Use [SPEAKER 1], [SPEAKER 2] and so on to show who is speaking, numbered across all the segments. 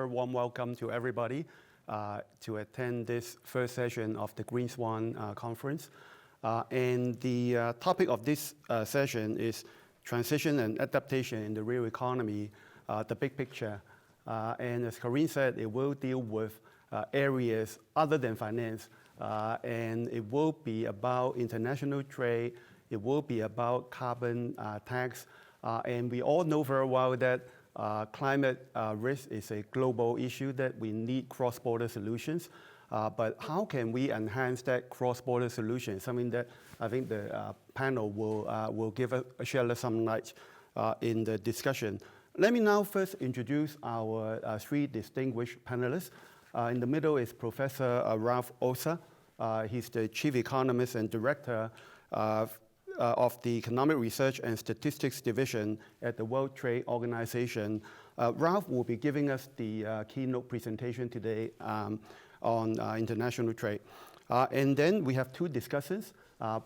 [SPEAKER 1] warm welcome to everybody to attend this first session of the Green Swan Conference. And the topic of this session is transition and adaptation in the real economy, the big picture. And as Corinne said, it will deal with areas other than finance, and it will be about international trade, it will be about carbon tax, and we all know very well that climate risk is a global issue that we need cross-border solutions. But how can we enhance that cross-border solution? Something that I think the panel will shed some light in the discussion. Let me now first introduce our three distinguished panelists. In the middle is Professor Ralph Ossa. He's the Chief Economist and Director of the Economic Research and Statistics Division at the World Trade Organization. Ralph will be giving us the keynote presentation today on international trade. And then we have two discussants,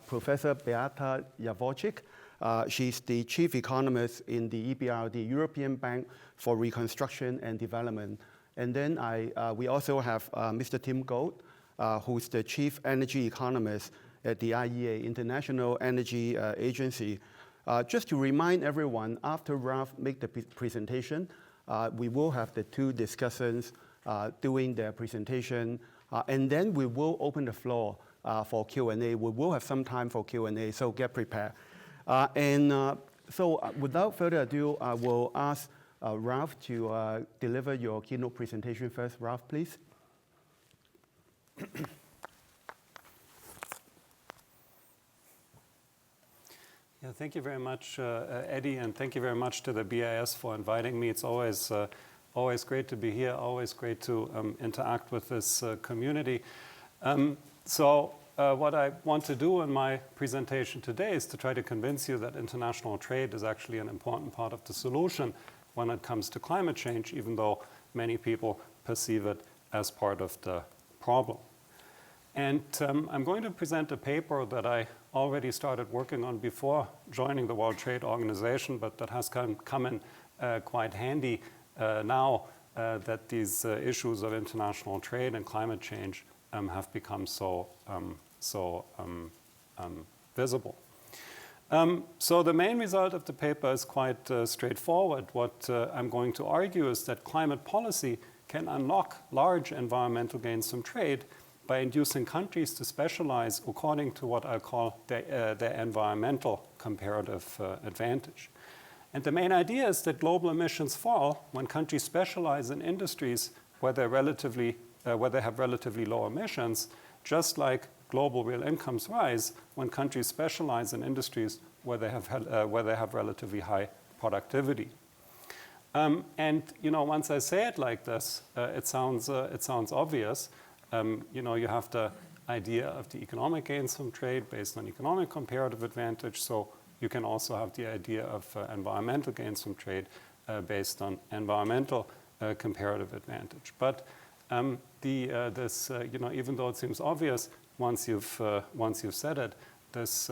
[SPEAKER 1] Professor Beata Javorcik. She's the Chief Economist in the EBRD, European Bank for Reconstruction and Development. And then we also have Mr. Tim Gould, who's the Chief Energy Economist at the IEA, International Energy Agency. Just to remind everyone, after Ralph makes the presentation, we will have the two discussants doing their presentation, and then we will open the floor for Q&A. We will have some time for Q&A, so get prepared. So without further ado, I will ask Ralph to deliver your keynote presentation first. Ralph, please.
[SPEAKER 2] Yeah, thank you very much, Eddie, and thank you very much to the BIS for inviting me. It's always great to be here, always great to interact with this community. What I want to do in my presentation today is to try to convince you that international trade is actually an important part of the solution when it comes to climate change, even though many people perceive it as part of the problem. And I'm going to present a paper that I already started working on before joining the World Trade Organization, but that has come in quite handy now that these issues of international trade and climate change have become so visible. So the main result of the paper is quite straightforward. What I'm going to argue is that climate policy can unlock large environmental gains from trade by inducing countries to specialize according to what I call their environmental comparative advantage. And the main idea is that global emissions fall when countries specialize in industries where they have relatively low emissions, just like global real incomes rise when countries specialize in industries where they have relatively high productivity. And once I say it like this, it sounds obvious. You have the idea of the economic gains from trade based on economic comparative advantage. So you can also have the idea of environmental gains from trade based on environmental comparative advantage. But even though it seems obvious, once you've said it, this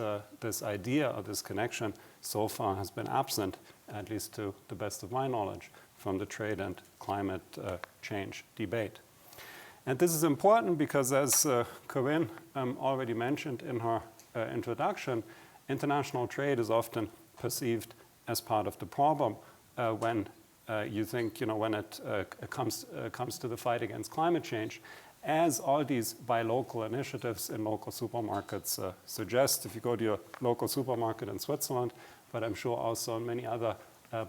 [SPEAKER 2] idea or this connection so far has been absent, at least to the best of my knowledge, from the trade and climate change debate. And this is important because, as Corinne already mentioned in her introduction, international trade is often perceived as part of the problem when you think, when it comes to the fight against climate change, as all these buy local initiatives in local supermarkets suggest. If you go to your local supermarket in Switzerland, but I'm sure also in many other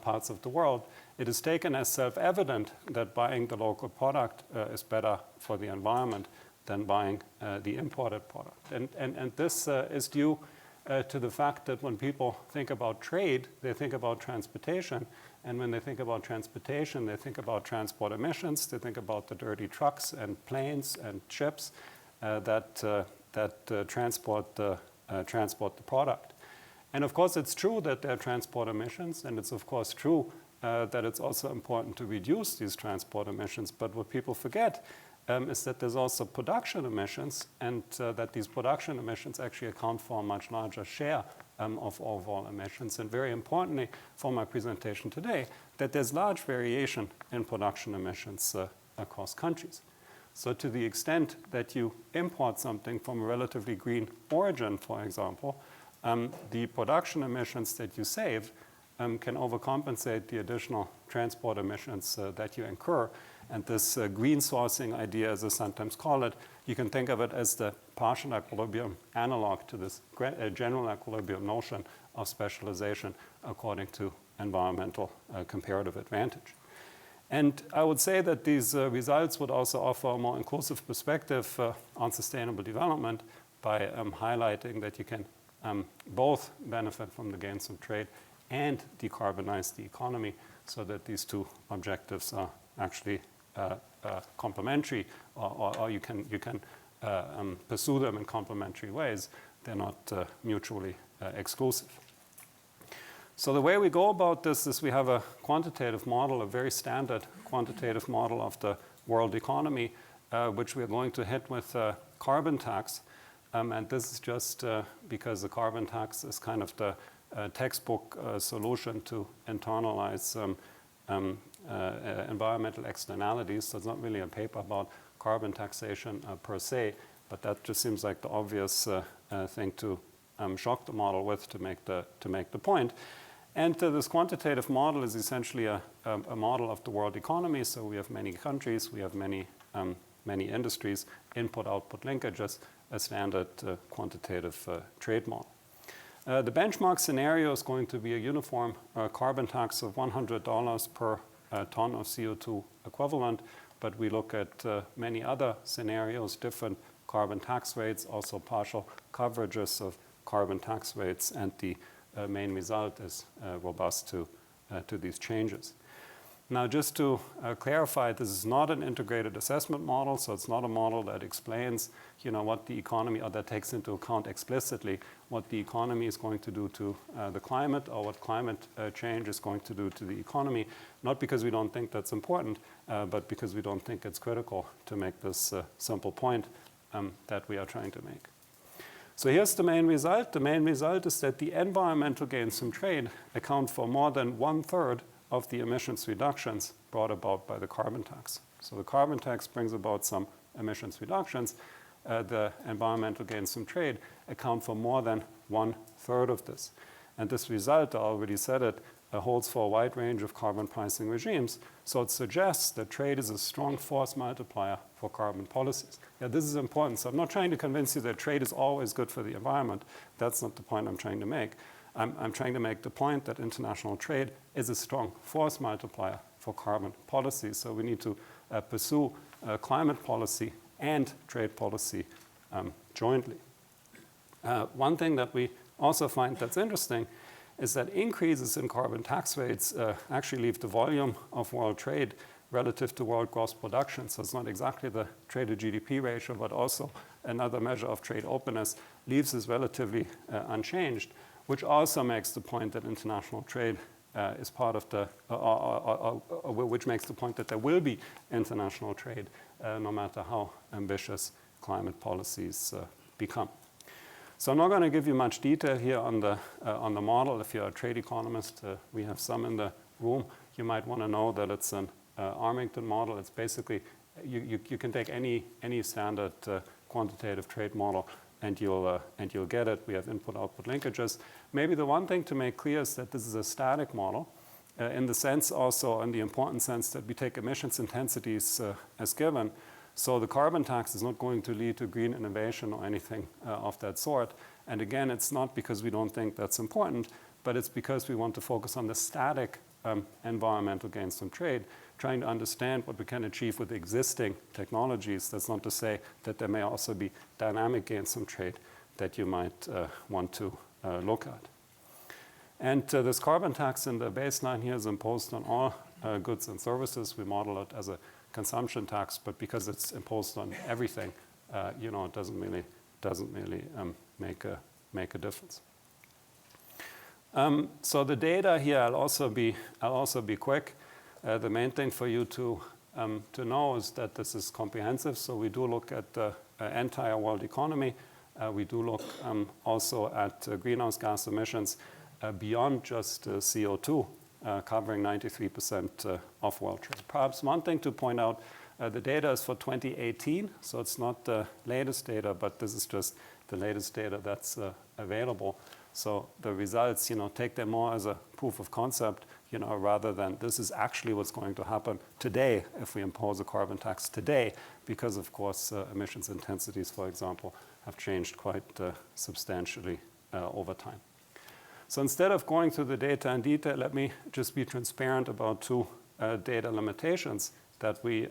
[SPEAKER 2] parts of the world, it is taken as self-evident that buying the local product is better for the environment than buying the imported product. And this is due to the fact that when people think about trade, they think about transportation. And when they think about transportation, they think about transport emissions. They think about the dirty trucks and planes and ships that transport the product. And of course, it's true that there are transport emissions, and it's of course true that it's also important to reduce these transport emissions. But what people forget is that there's also production emissions, and that these production emissions actually account for a much larger share of overall emissions. And very importantly for my presentation today, that there's large variation in production emissions across countries. So to the extent that you import something from a relatively green origin, for example, the production emissions that you save can overcompensate the additional transport emissions that you incur. And this green sourcing idea, as I sometimes call it, you can think of it as the partial equilibrium analog to this general equilibrium notion of specialization according to environmental comparative advantage. And I would say that these results would also offer a more inclusive perspective on sustainable development by highlighting that you can both benefit from the gains of trade and decarbonize the economy, so that these two objectives are actually complementary, or you can pursue them in complementary ways. They're not mutually exclusive. So the way we go about this is we have a quantitative model, a very standard quantitative model of the world economy, which we're going to hit with a carbon tax. And this is just because the carbon tax is kind of the textbook solution to internalize environmental externalities. So it's not really a paper about carbon taxation per se, but that just seems like the obvious thing to shock the model with to make the point. And this quantitative model is essentially a model of the world economy. So we have many countries, we have many industries, input-output linkages, a standard quantitative trade model. The benchmark scenario is going to be a uniform carbon tax of $100 per ton of CO2 equivalent, but we look at many other scenarios, different carbon tax rates, also partial coverages of carbon tax rates, and the main result is robust to these changes. Now, just to clarify, this is not an integrated assessment model, so it's not a model that explains, what the economy, or that takes into account explicitly what the economy is going to do to the climate, or what climate change is going to do to the economy, not because we don't think that's important, but because we don't think it's critical to make this simple point that we are trying to make. So here's the main result. The main result is that the environmental gains from trade account for more than 1/3 of the emissions reductions brought about by the carbon tax. So the carbon tax brings about some emissions reductions. The environmental gains from trade account for more than 1/3 of this. And this result, I already said it, holds for a wide range of carbon pricing regimes. So it suggests that trade is a strong force multiplier for carbon policies. Yeah, this is important. So I'm not trying to convince you that trade is always good for the environment. That's not the point I'm trying to make. I'm trying to make the point that international trade is a strong force multiplier for carbon policy. So we need to pursue climate policy and trade policy jointly. One thing that we also find that's interesting is that increases in carbon tax rates actually leave the volume of world trade relative to world gross production. So it's not exactly the trade to GDP ratio, but also another measure of trade openness leaves this relatively unchanged, which also makes the point that international trade is part of the, which makes the point that there will be international trade no matter how ambitious climate policies become. So I'm not going to give you much detail here on the model. If you're a trade economist, we have some in the room. You might want to know that it's an Armington model. It's basically, you can take any standard quantitative trade model and you'll get it. We have input-output linkages. Maybe the one thing to make clear is that this is a static model in the sense also, in the important sense that we take emissions intensities as given. So the carbon tax is not going to lead to green innovation or anything of that sort. And again, it's not because we don't think that's important, but it's because we want to focus on the static environmental gains from trade, trying to understand what we can achieve with existing technologies. That's not to say that there may also be dynamic gains from trade that you might want to look at. And this carbon tax in the baseline here is imposed on all goods and services. We model it as a consumption tax, but because it's imposed on everything, it doesn't really make a difference. So the data here, I'll also be quick. The main thing for you to know is that this is comprehensive. So we do look at the entire world economy. we do look also at greenhouse gas emissions beyond just CO2, covering 93% of world trade. Perhaps one thing to point out, the data is for 2018, so it's not the latest data, but this is just the latest data that's available. So the results, take them more as a proof of concept, rather than this is actually what's going to happen today if we impose a carbon tax today, because of course emissions intensities, for example, have changed quite substantially over time. So instead of going through the data in detail, let me just be transparent about two data limitations that we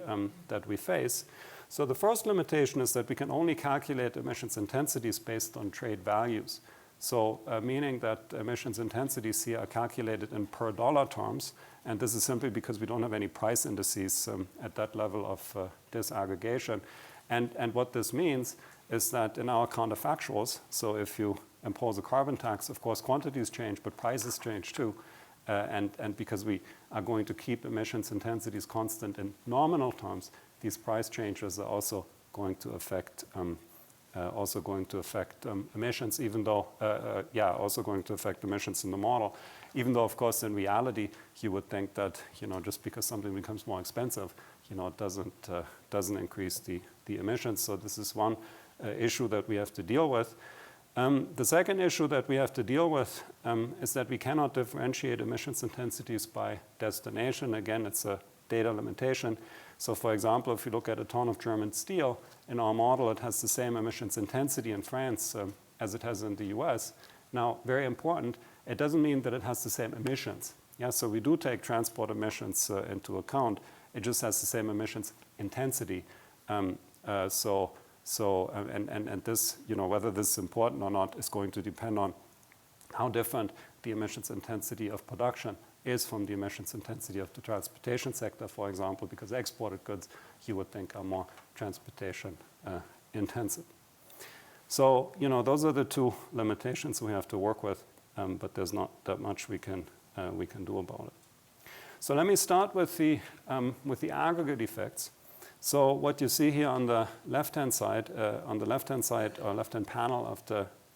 [SPEAKER 2] face. So the first limitation is that we can only calculate emissions intensities based on trade values. So meaning that emissions intensities here are calculated in per dollar terms, and this is simply because we don't have any price indices at that level of disaggregation. And what this means is that in our counterfactuals, so if you impose a carbon tax, of course quantities change, but prices change too. And because we are going to keep emissions intensities constant in nominal terms, these price changes are also going to affect emissions, even though, also going to affect emissions in the model. Even though, of course, in reality, you would think that, just because something becomes more expensive, it doesn't increase the emissions. So this is one issue that we have to deal with. The second issue that we have to deal with is that we cannot differentiate emissions intensities by destination. Again, it's a data limitation. So for example, if you look at a ton of German steel, in our model, it has the same emissions intensity in France as it has in the US. Now, very important, it doesn't mean that it has the same emissions. Yeah, so we do take transport emissions into account. It just has the same emissions intensity. This, whether this is important or not is going to depend on how different the emissions intensity of production is from the emissions intensity of the transportation sector, for example, because exported goods, you would think, are more transportation intensive. So, those are the two limitations we have to work with, but there's not that much we can do about it. So let me start with the aggregate effects. So what you see here on the left-hand side, or left-hand panel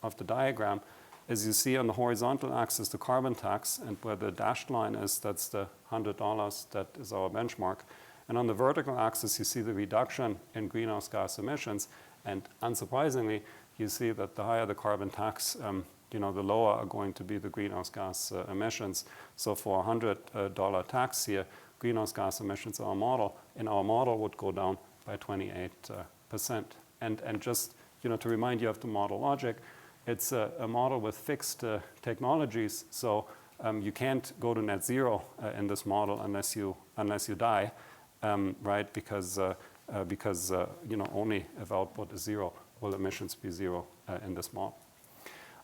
[SPEAKER 2] of the diagram, is you see on the horizontal axis the carbon tax, and where the dashed line is, that's the $100, that is our benchmark. And on the vertical axis, you see the reduction in greenhouse gas emissions. And unsurprisingly, you see that the higher the carbon tax, the lower are going to be the greenhouse gas emissions. So for a $100 tax here, greenhouse gas emissions in our model would go down by 28%. And just to remind you of the model logic, it's a model with fixed technologies, so you can't go to net zero in this model unless you die, right? Because only if output is zero will emissions be zero in this model.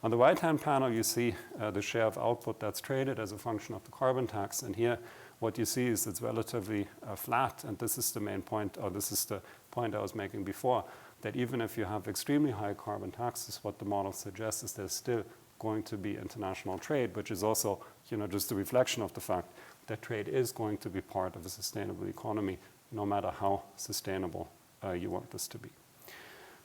[SPEAKER 2] On the right-hand panel, you see the share of output that's traded as a function of the carbon tax, and here what you see is it's relatively flat, and this is the main point, or this is the point I was making before, that even if you have extremely high carbon taxes, what the model suggests is there's still going to be international trade, which is also, just a reflection of the fact that trade is going to be part of a sustainable economy, no matter how sustainable you want this to be.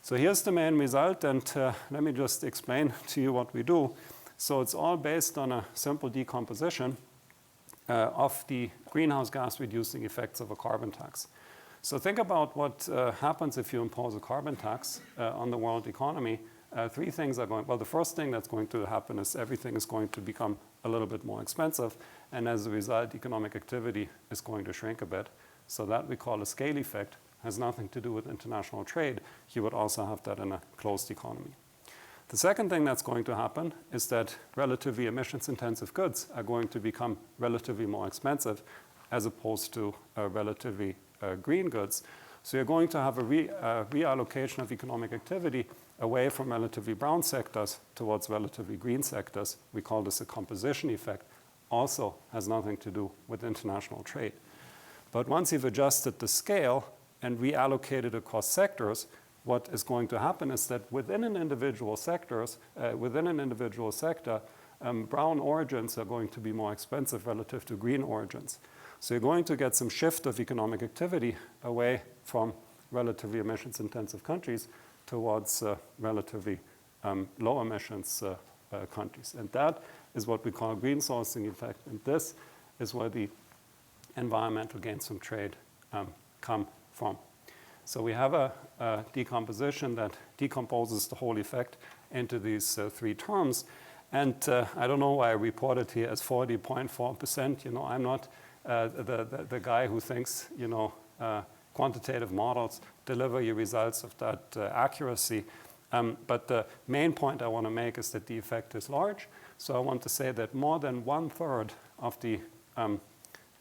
[SPEAKER 2] So here's the main result, and let me just explain to you what we do. So it's all based on a simple decomposition of the greenhouse gas reducing effects of a carbon tax. So think about what happens if you impose a carbon tax on the world economy. Three things are the first thing that's going to happen is everything is going to become a little bit more expensive, and as a result, economic activity is going to shrink a bit. So that we call a scale effect, has nothing to do with international trade. You would also have that in a closed economy. The second thing that's going to happen is that relatively emissions-intensive goods are going to become relatively more expensive as opposed to relatively green goods. So you're going to have a reallocation of economic activity away from relatively brown sectors towards relatively green sectors. We call this a composition effect. Also has nothing to do with international trade. But once you've adjusted the scale and reallocated across sectors, what is going to happen is that within an individual sector, brown origins are going to be more expensive relative to green origins. So you're going to get some shift of economic activity away from relatively emissions-intensive countries towards relatively low emissions countries. And that is what we call green sourcing effect. And this is where the environmental gains from trade come from. So we have a decomposition that decomposes the whole effect into these three terms. And I don't know why I reported here as 40.4%. You know, I'm not the guy who thinks, you know, quantitative models deliver you results of that accuracy. But the main point I want to make is that the effect is large. So I want to say that more than 1/3 of the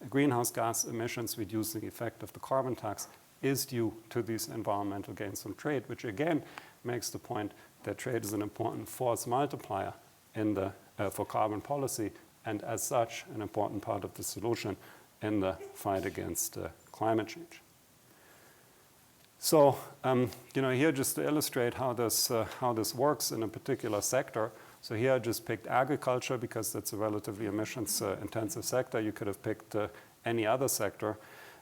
[SPEAKER 2] greenhouse gas emissions reducing effect of the carbon tax is due to these environmental gains from trade, which again makes the point that trade is an important force multiplier for carbon policy, and as such, an important part of the solution in the fight against climate change. So, you know, here just to illustrate how this works in a particular sector. So here I just picked agriculture because that's a relatively emissions intensive sector. You could have picked any other sector.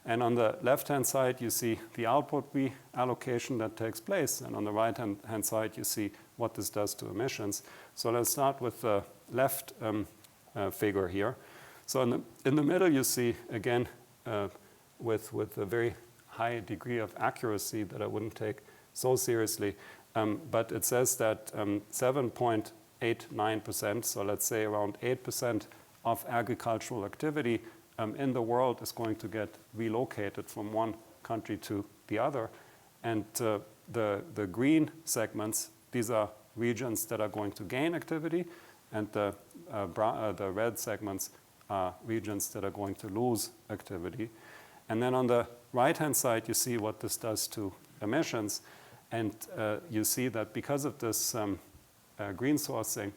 [SPEAKER 2] And on the left-hand side, you see the output reallocation that takes place. And on the right-hand side, you see what this does to emissions. So let's start with the left figure here. So in the middle, you see, again, with a very high degree of accuracy that I wouldn't take so seriously. But it says that 7.89%, so let's say around 8% of agricultural activity in the world is going to get relocated from one country to the other. And the green segments, these are regions that are going to gain activity, and the red segments are regions that are going to lose activity. And then on the right-hand side, you see what this does to emissions. And you see that because of this green sourcing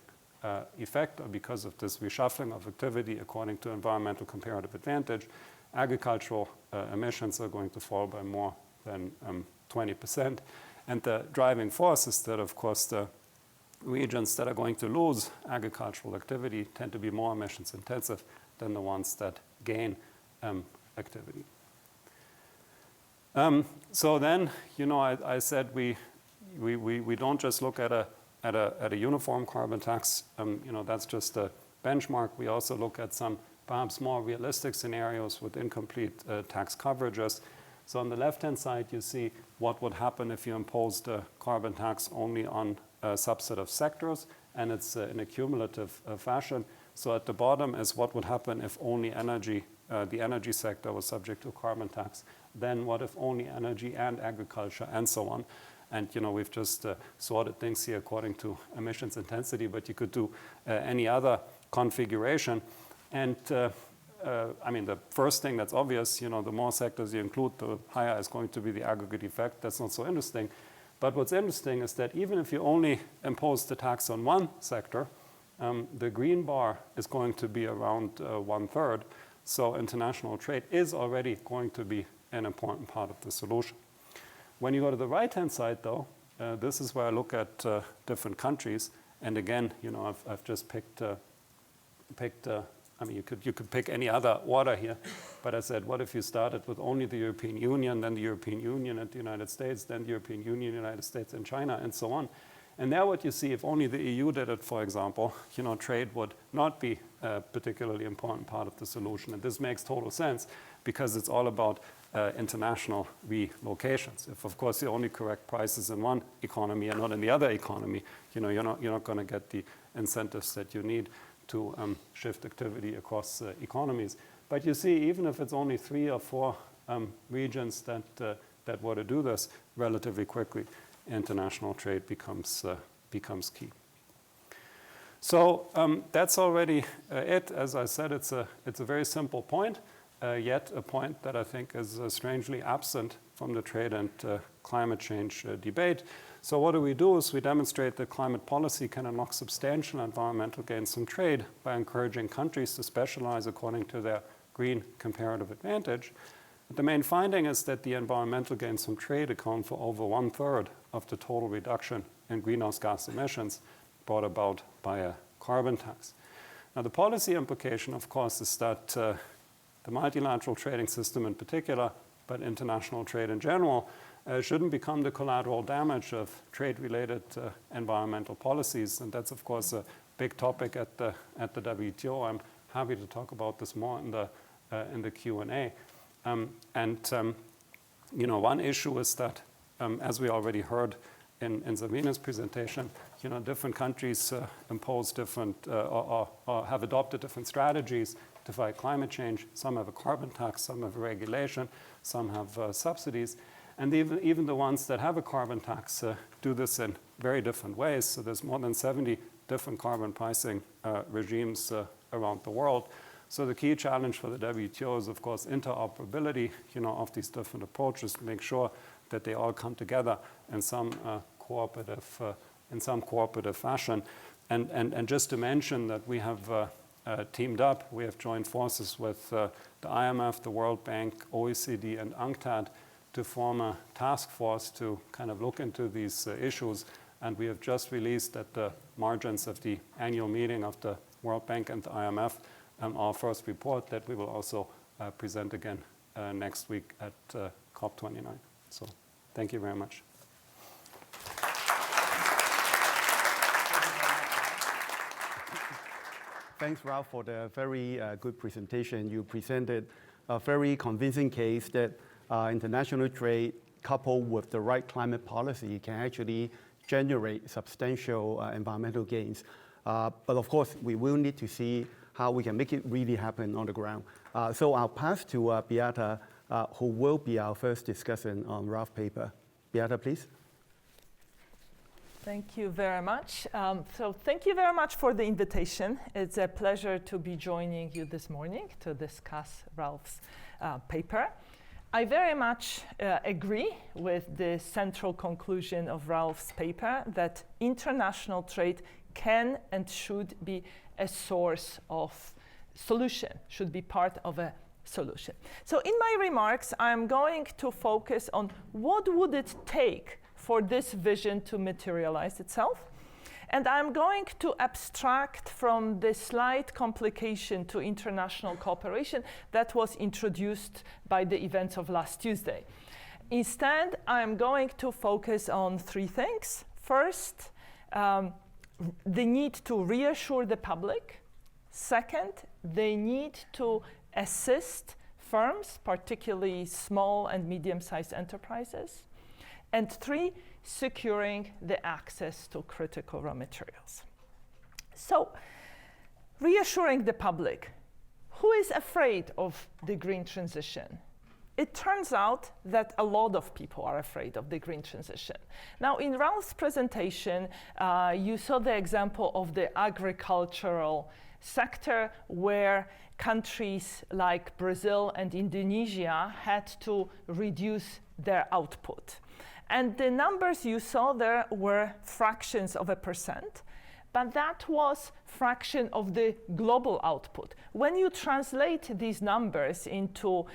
[SPEAKER 2] effect, or because of this reshuffling of activity according to environmental comparative advantage, agricultural emissions are going to fall by more than 20%. And the driving force is that, of course, the regions that are going to lose agricultural activity tend to be more emissions intensive than the ones that gain activity. So then, you know, I said we don't just look at a uniform carbon tax. You know, that's just a benchmark. We also look at some perhaps more realistic scenarios with incomplete tax coverages. So on the left-hand side, you see what would happen if you imposed a carbon tax only on a subset of sectors, and it's in a cumulative fashion. So at the bottom is what would happen if only energy, the energy sector was subject to a carbon tax. Then what if only energy and agriculture, and so on. And, you know, we've just sorted things here according to emissions intensity, but you could do any other configuration. And I mean, the first thing that's obvious, you know, the more sectors you include, the higher is going to be the aggregate effect. That's not so interesting. But what's interesting is that even if you only impose the tax on one sector, the green bar is going to be around 1/3. So international trade is already going to be an important part of the solution. When you go to the right-hand side, though, this is where I look at different countries. And again, you know, I've just picked. I mean, you could pick any other order here, but I said, what if you started with only the European Union, then the European Union and the United States, then the European Union, United States, and China, and so on. And there, what you see, if only the EU did it, for example, you know, trade would not be a particularly important part of the solution. And this makes total sense because it's all about international relocations. If, of course, you only correct prices in one economy and not in the other economy, you know, you're not going to get the incentives that you need to shift activity across economies. But you see, even if it's only 3 or 4 regions that were to do this relatively quickly, international trade becomes key. So that's already it. As I said, it's a very simple point, yet a point that I think is strangely absent from the trade and climate change debate. So what we do is we demonstrate that climate policy can unlock substantial environmental gains from trade by encouraging countries to specialize according to their green comparative advantage. But the main finding is that the environmental gains from trade account for over 1/3 of the total reduction in greenhouse gas emissions brought about by a carbon tax. Now, the policy implication, of course, is that the multilateral trading system in particular but international trade in general, shouldn't become the collateral damage of trade-related environmental policies. And that's, of course, a big topic at the WTO. I'm happy to talk about this more in the Q&A. One issue is that, as we already heard in Sabina's presentation, different countries impose different or have adopted different strategies to fight climate change. Some have a carbon tax, some have a regulation, some have subsidies. And even the ones that have a carbon tax do this in very different ways. So there's more than 70 different carbon pricing regimes around the world. So the key challenge for the WTO is, of course, interoperability, of these different approaches to make sure that they all come together in some cooperative fashion. And just to mention that we have teamed up, we have joined forces with the IMF, the World Bank, OECD, and UNCTAD to form a task force to kind of look into these issues. And we have just released at the margins of the annual meeting of the World Bank and the IMF our first report that we will also present again next week at COP29. So thank you very much.
[SPEAKER 1] Thanks, Ralph, for the very good presentation. You presented a very convincing case that international trade coupled with the right climate policy can actually generate substantial environmental gains. But of course, we will need to see how we can make it really happen on the ground. So I'll pass to Beata, who will be our first discussant on Ralph's paper. Beata, please.
[SPEAKER 3] Thank you very much. So thank you very much for the invitation. It's a pleasure to be joining you this morning to discuss Ralph's paper. I very much agree with the central conclusion of Ralph's paper that international trade can and should be a source of solution, should be part of a solution. So in my remarks, I'm going to focus on what would it take for this vision to materialize itself. And I'm going to abstract from the slight complication to international cooperation that was introduced by the events of last Tuesday. Instead, I'm going to focus on three things. First, the need to reassure the public. Second, the need to assist firms, particularly small and medium-sized enterprises. And three, securing the access to critical raw materials. So, reassuring the public. Who is afraid of the green transition? It turns out that a lot of people are afraid of the green transition. Now, in Ralph's presentation, you saw the example of the agricultural sector where countries like Brazil and Indonesia had to reduce their output. And the numbers you saw there were fractions of a percent, but that was fraction of the global output. When you translate these numbers into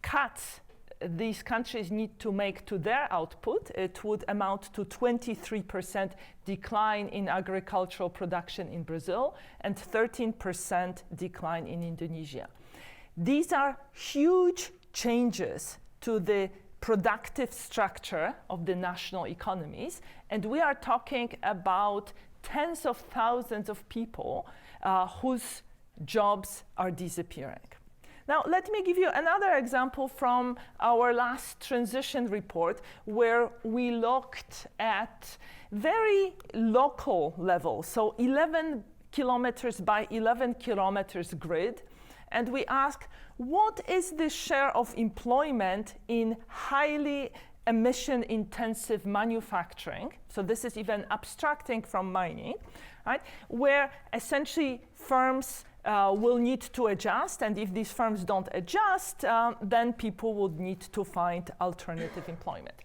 [SPEAKER 3] cuts these countries need to make to their output, it would amount to 23% decline in agricultural production in Brazil and 13% decline in Indonesia. These are huge changes to the productive structure of the national economies, and we are talking about tens of thousands of people whose jobs are disappearing. Now, let me give you another example from our last transition report, where we looked at very local level, so 11 kilometers by 11 kilometers grid, and we asked, what is the share of employment in highly emission-intensive manufacturing? So this is even abstracting from mining, right? Where essentially firms will need to adjust, and if these firms don't adjust, then people would need to find alternative employment.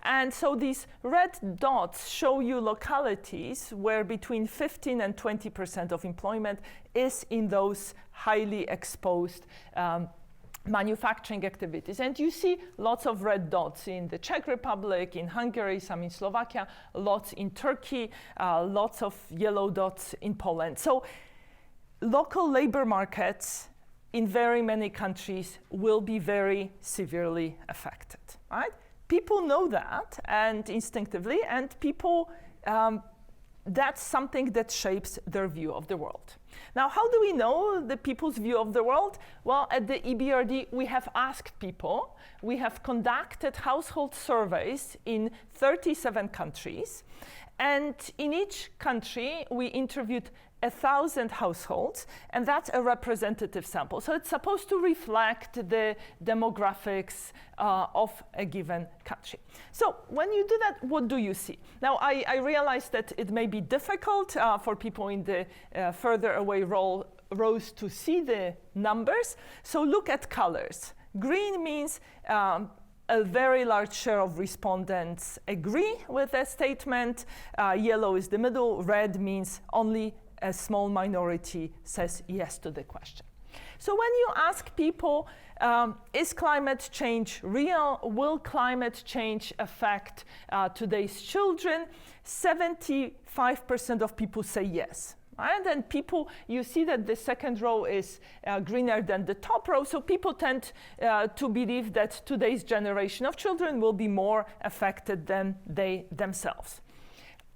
[SPEAKER 3] And so these red dots show you localities where between 15 and 20% of employment is in those highly exposed manufacturing activities. And you see lots of red dots in the Czech Republic, in Hungary, some in Slovakia, lots in Turkey, lots of yellow dots in Poland. So local labor markets in very many countries will be very severely affected, right? People know that, and instinctively, and people, that's something that shapes their view of the world. Now, how do we know the people's view of the world? Well, at the EBRD, we have asked people. We have conducted household surveys in 37 countries. And in each country, we interviewed 1,000 households, and that's a representative sample. So it's supposed to reflect the demographics of a given country. So when you do that, what do you see? Now, I realize that it may be difficult for people in the further away rows to see the numbers. So look at colors. Green means a very large share of respondents agree with a statement. Yellow is the middle. Red means only a small minority says yes to the question. So when you ask people, is climate change real? Will climate change affect today's children? 75% of people say yes. And then people, you see that the second row is greener than the top row, so people tend to believe that today's generation of children will be more affected than they themselves.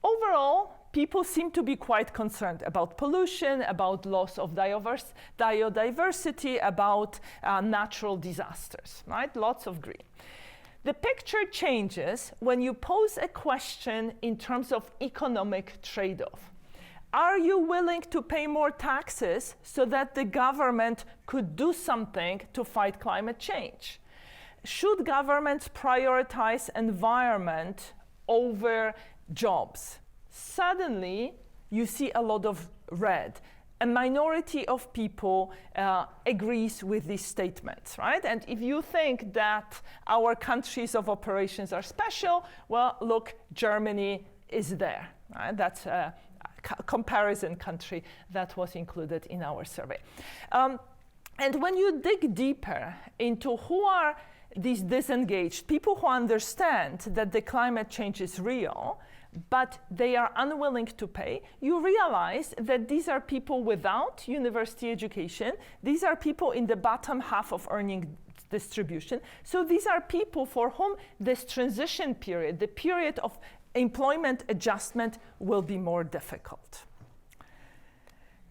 [SPEAKER 3] Overall, people seem to be quite concerned about pollution, about loss of biodiversity, about natural disasters, right? Lots of green. The picture changes when you pose a question in terms of economic trade-off. Are you willing to pay more taxes so that the government could do something to fight climate change? Should governments prioritize environment over jobs? Suddenly, you see a lot of red. A minority of people agrees with these statements, right? And if you think that our countries of operations are special, well, look, Germany is there, right? That's a comparison country that was included in our survey. And when you dig deeper into who are these disengaged, people who understand that the climate change is real, but they are unwilling to pay, you realize that these are people without university education. These are people in the bottom half of earning distribution. So these are people for whom this transition period, the period of employment adjustment, will be more difficult.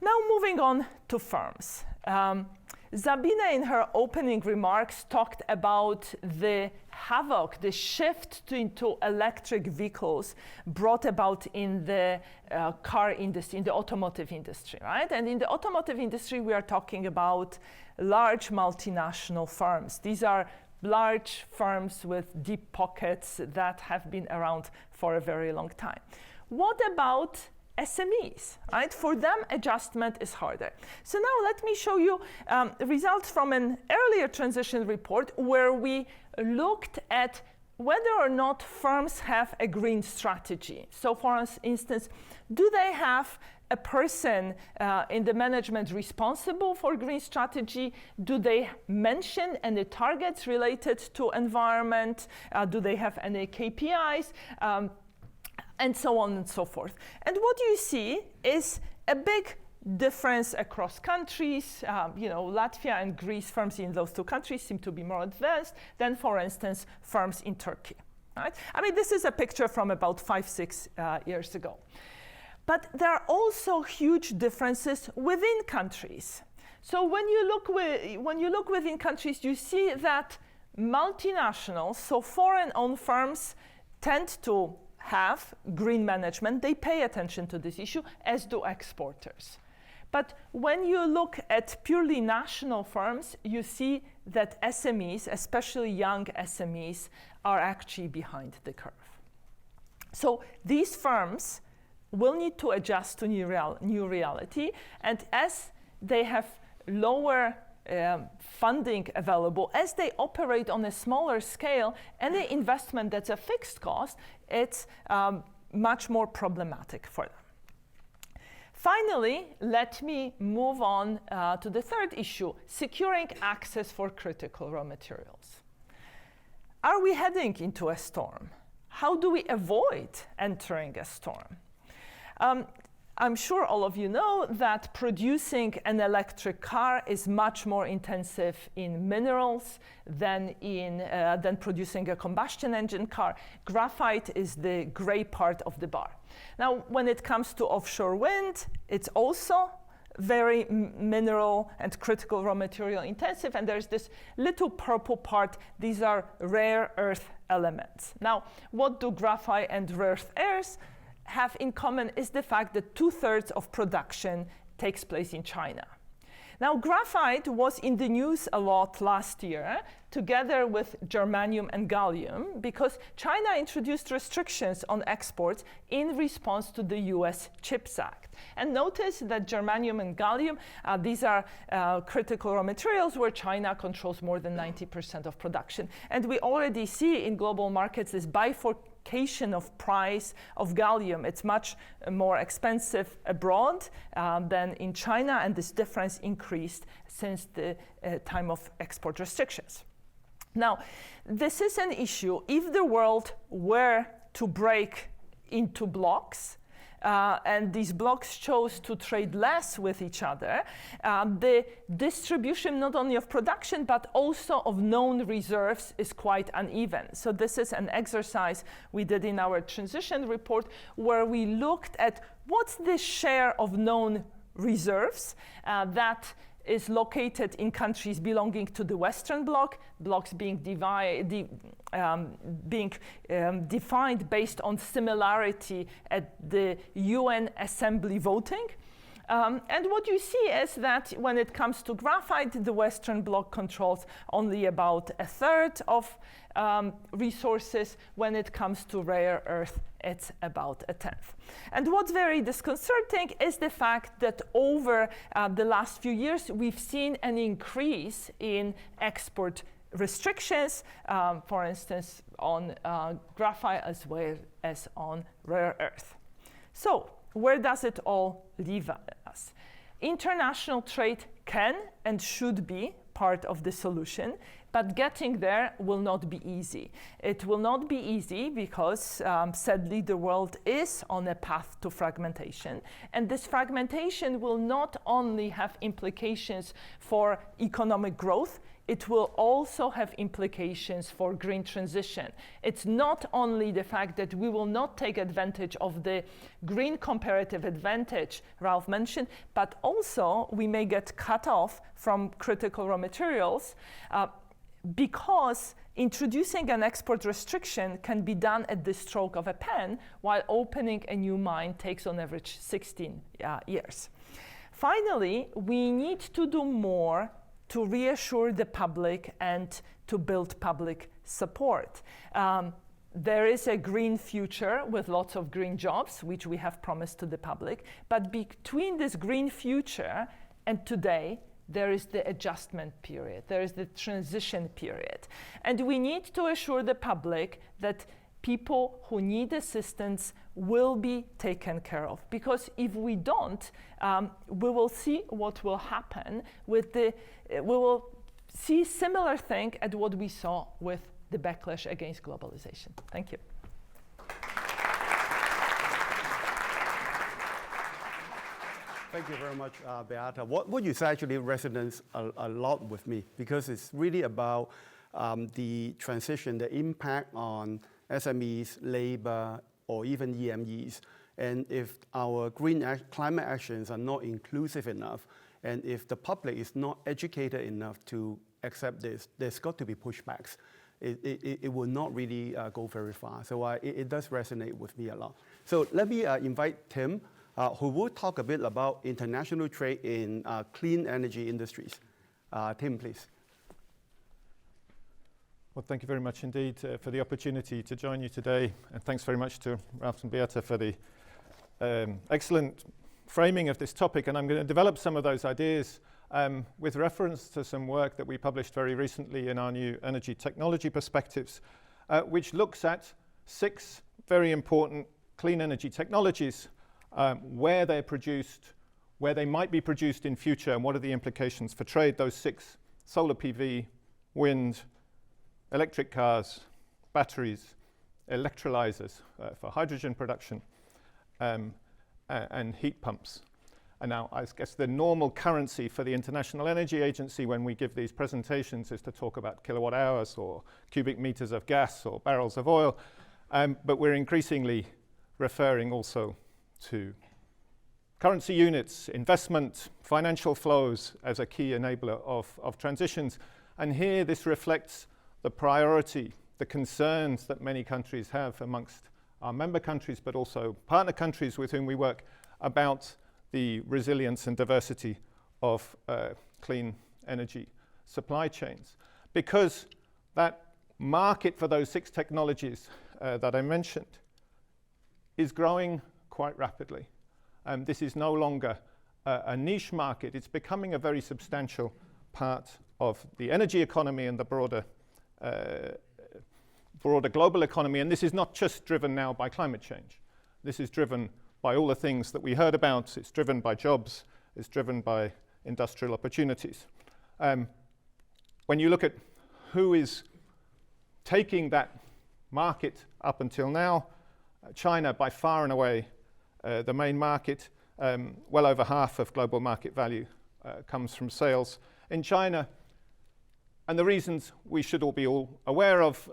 [SPEAKER 3] Now moving on to firms. Sabine, in her opening remarks, talked about the havoc, the shift into electric vehicles brought about in the car industry, in the automotive industry, right? And in the automotive industry, we are talking about large multinational firms. These are large firms with deep pockets that have been around for a very long time. What about SMEs, right? For them, adjustment is harder. So now let me show you results from an earlier transition report where we looked at whether or not firms have a green strategy. So for instance, do they have a person in the management responsible for green strategy? Do they mention any targets related to environment? Do they have any KPIs? And so on and so forth. And what you see is a big difference across countries. Latvia and Greece, firms in those two countries seem to be more advanced than, for instance, firms in Turkey. Right? I mean, this is a picture from about 5-6 years ago. But there are also huge differences within countries. So when you look within countries, you see that multinationals, so foreign-owned firms, tend to have green management. They pay attention to this issue, as do exporters. But when you look at purely national firms, you see that SMEs, especially young SMEs, are actually behind the curve. So these firms will need to adjust to new reality, and as they have lower funding available, as they operate on a smaller scale, any investment that's a fixed cost, it's much more problematic for them. Finally, let me move on to the third issue, securing access for critical raw materials. Are we heading into a storm? How do we avoid entering a storm? I'm sure all of you know that producing an electric car is much more intensive in minerals than producing a combustion engine car. Graphite is the gray part of the bar. Now, when it comes to offshore wind, it's also very mineral and critical raw material intensive, and there's this little purple part. These are rare earth elements. Now, what do graphite and rare earth airs have in common is the fact that 2/3 of production takes place in China. Now, graphite was in the news a lot last year, together with germanium and gallium, because China introduced restrictions on exports in response to the US CHIPS Act. And notice that germanium and gallium, these are critical raw materials where China controls more than 90% of production. And we already see in global markets this bifurcation of price of gallium. It's much more expensive abroad than in China, and this difference increased since the time of export restrictions. Now, this is an issue. If the world were to break into blocks, and these blocks chose to trade less with each other, the distribution not only of production but also of known reserves is quite uneven. So this is an exercise we did in our transition report where we looked at what's the share of known reserves that is located in countries belonging to the Western Bloc, blocks being defined based on similarity at the UN Assembly voting. And what you see is that when it comes to graphite, the Western Bloc controls only about 1/3 of resources. When it comes to rare earth, it's about 1/10. And what's very disconcerting is the fact that over the last few years, we've seen an increase in export restrictions, for instance, on graphite as well as on rare earth. So, where does it all leave us? International trade can and should be part of the solution, but getting there will not be easy. It will not be easy because, sadly, the world is on a path to fragmentation, and this fragmentation will not only have implications for economic growth, it will also have implications for green transition. It's not only the fact that we will not take advantage of the green comparative advantage Ralph mentioned, but also we may get cut off from critical raw materials because introducing an export restriction can be done at the stroke of a pen, while opening a new mine takes on average 16 years. Finally, we need to do more to reassure the public and to build public support. There is a green future with lots of green jobs, which we have promised to the public. But between this green future and today, there is the adjustment period. There is the transition period. And we need to assure the public that people who need assistance will be taken care of. Because if we don't, we will see what will happen with we will see similar thing at what we saw with the backlash against globalization. Thank you.
[SPEAKER 1] Thank you very much, Beata. What you said actually resonates a lot with me, because it's really about the transition, the impact on SMEs, labor, or even EMEs. And if our climate actions are not inclusive enough, and if the public is not educated enough to accept this, there's got to be pushbacks. It will not really go very far. So it does resonate with me a lot. So let me invite Tim, who will talk a bit about international trade in clean energy industries. Tim, please.
[SPEAKER 4] Well, thank you very much indeed for the opportunity to join you today. And thanks very much to Ralph and Beata for the excellent framing of this topic. And I'm going to develop some of those ideas with reference to some work that we published very recently in our new Energy Technology Perspectives, which looks at 6 very important clean energy technologies, where they're produced, where they might be produced in future, and what are the implications for trade. Those 6: solar PV, wind, electric cars, batteries, electrolyzers for hydrogen production, and heat pumps. And now I guess the normal currency for the International Energy Agency when we give these presentations is to talk about kilowatt hours or cubic meters of gas or barrels of oil. But we're increasingly referring also to currency units, investment, financial flows as a key enabler of transitions. And here this reflects the priority, the concerns that many countries have amongst our member countries, but also partner countries with whom we work about the resilience and diversity of clean energy supply chains. Because that market for those 6 technologies that I mentioned is growing quite rapidly. This is no longer a niche market. It's becoming a very substantial part of the energy economy and the broader global economy. And this is not just driven now by climate change. This is driven by all the things that we heard about. It's driven by jobs. It's driven by industrial opportunities. When you look at who is taking that market up until now, China by far and away the main market. Well over half of global market value comes from sales in China. And the reasons we should all be aware of,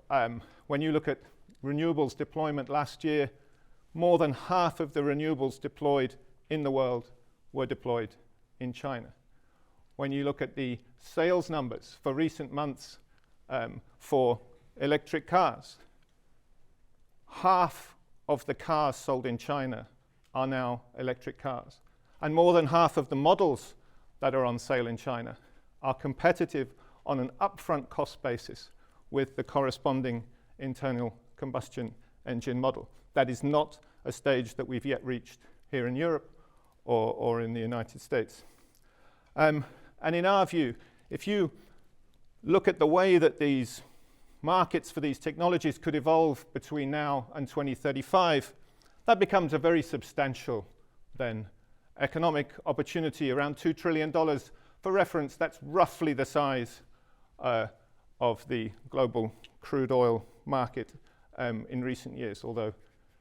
[SPEAKER 4] when you look at renewables deployment last year, more than half of the renewables deployed in the world were deployed in China. When you look at the sales numbers for recent months for electric cars, half of the cars sold in China are now electric cars. And more than half of the models that are on sale in China are competitive on an upfront cost basis with the corresponding internal combustion engine model. That is not a stage that we've yet reached here in Europe or in the United States. And in our view, if you look at the way that these markets for these technologies could evolve between now and 2035, that becomes a very substantial then economic opportunity, around $2 trillion. For reference, that's roughly the size of the global crude oil market in recent years, although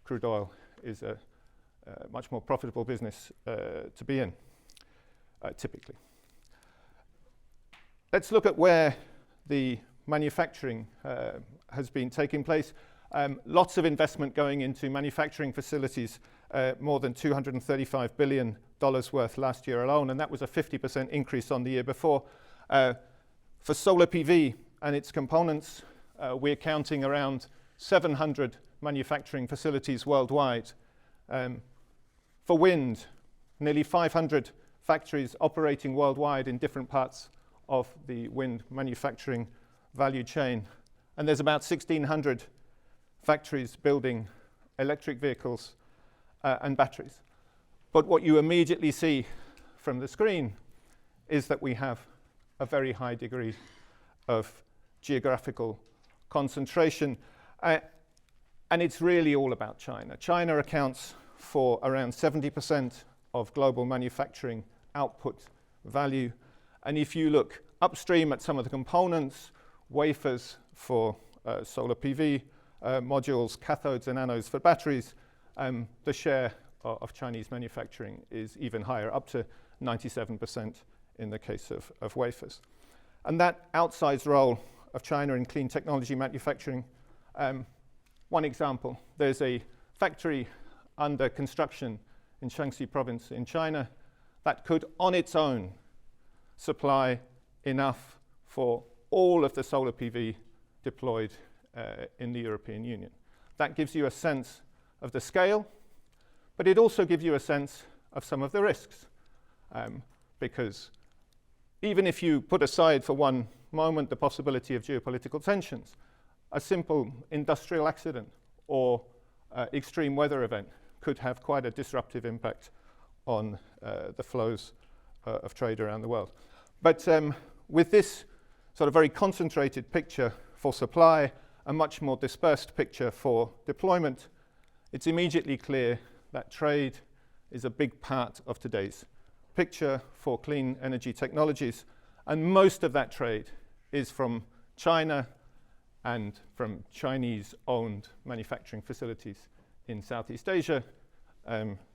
[SPEAKER 4] crude oil is a much more profitable business to be in, typically. Let's look at where the manufacturing has been taking place. Lots of investment going into manufacturing facilities, more than $235 billion worth last year alone, and that was a 50% increase on the year before. For solar PV and its components, we're counting around 700 manufacturing facilities worldwide. For wind, nearly 500 factories operating worldwide in different parts of the wind manufacturing value chain. And there's about 1,600 factories building electric vehicles and batteries. But what you immediately see from the screen is that we have a very high degree of geographical concentration. And it's really all about China. China accounts for around 70% of global manufacturing output value. And if you look upstream at some of the components, wafers for solar PV, modules, cathodes and anodes for batteries, the share of Chinese manufacturing is even higher, up to 97% in the case of wafers. And that outsized role of China in clean technology manufacturing, one example, there's a factory under construction in Shaanxi province in China that could on its own supply enough for all of the solar PV deployed in the European Union. That gives you a sense of the scale, but it also gives you a sense of some of the risks. Because even if you put aside for one moment the possibility of geopolitical tensions, a simple industrial accident or extreme weather event could have quite a disruptive impact on the flows of trade around the world. But with this sort of very concentrated picture for supply, a much more dispersed picture for deployment, it's immediately clear that trade is a big part of today's picture for clean energy technologies. And most of that trade is from China and from Chinese-owned manufacturing facilities in Southeast Asia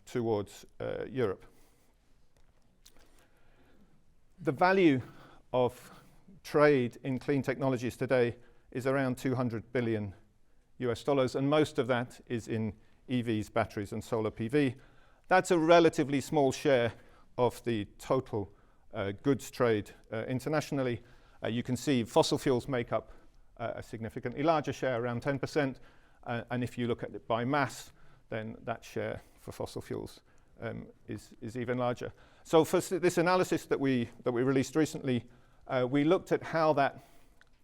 [SPEAKER 4] towards Europe. The value of trade in clean technologies today is around $200 billion US, and most of that is in EVs, batteries, and solar PV. That's a relatively small share of the total goods trade internationally. You can see fossil fuels make up a significantly larger share, around 10%, and if you look at it by mass, then that share for fossil fuels is even larger. So for this analysis that we released recently, we looked at how that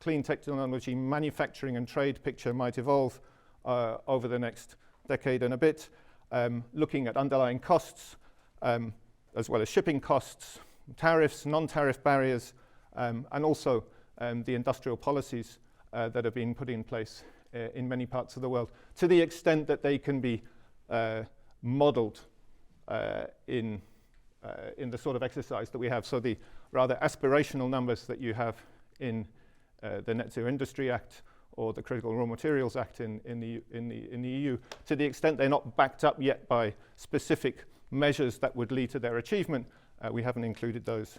[SPEAKER 4] clean technology manufacturing and trade picture might evolve over the next decade and a bit, looking at underlying costs, as well as shipping costs, tariffs, non-tariff barriers, and also the industrial policies that have been put in place in many parts of the world, to the extent that they can be modeled in the sort of exercise that we have. So the rather aspirational numbers that you have in the Net Zero Industry Act or the Critical Raw Materials Act in the EU, to the extent they're not backed up yet by specific measures that would lead to their achievement, we haven't included those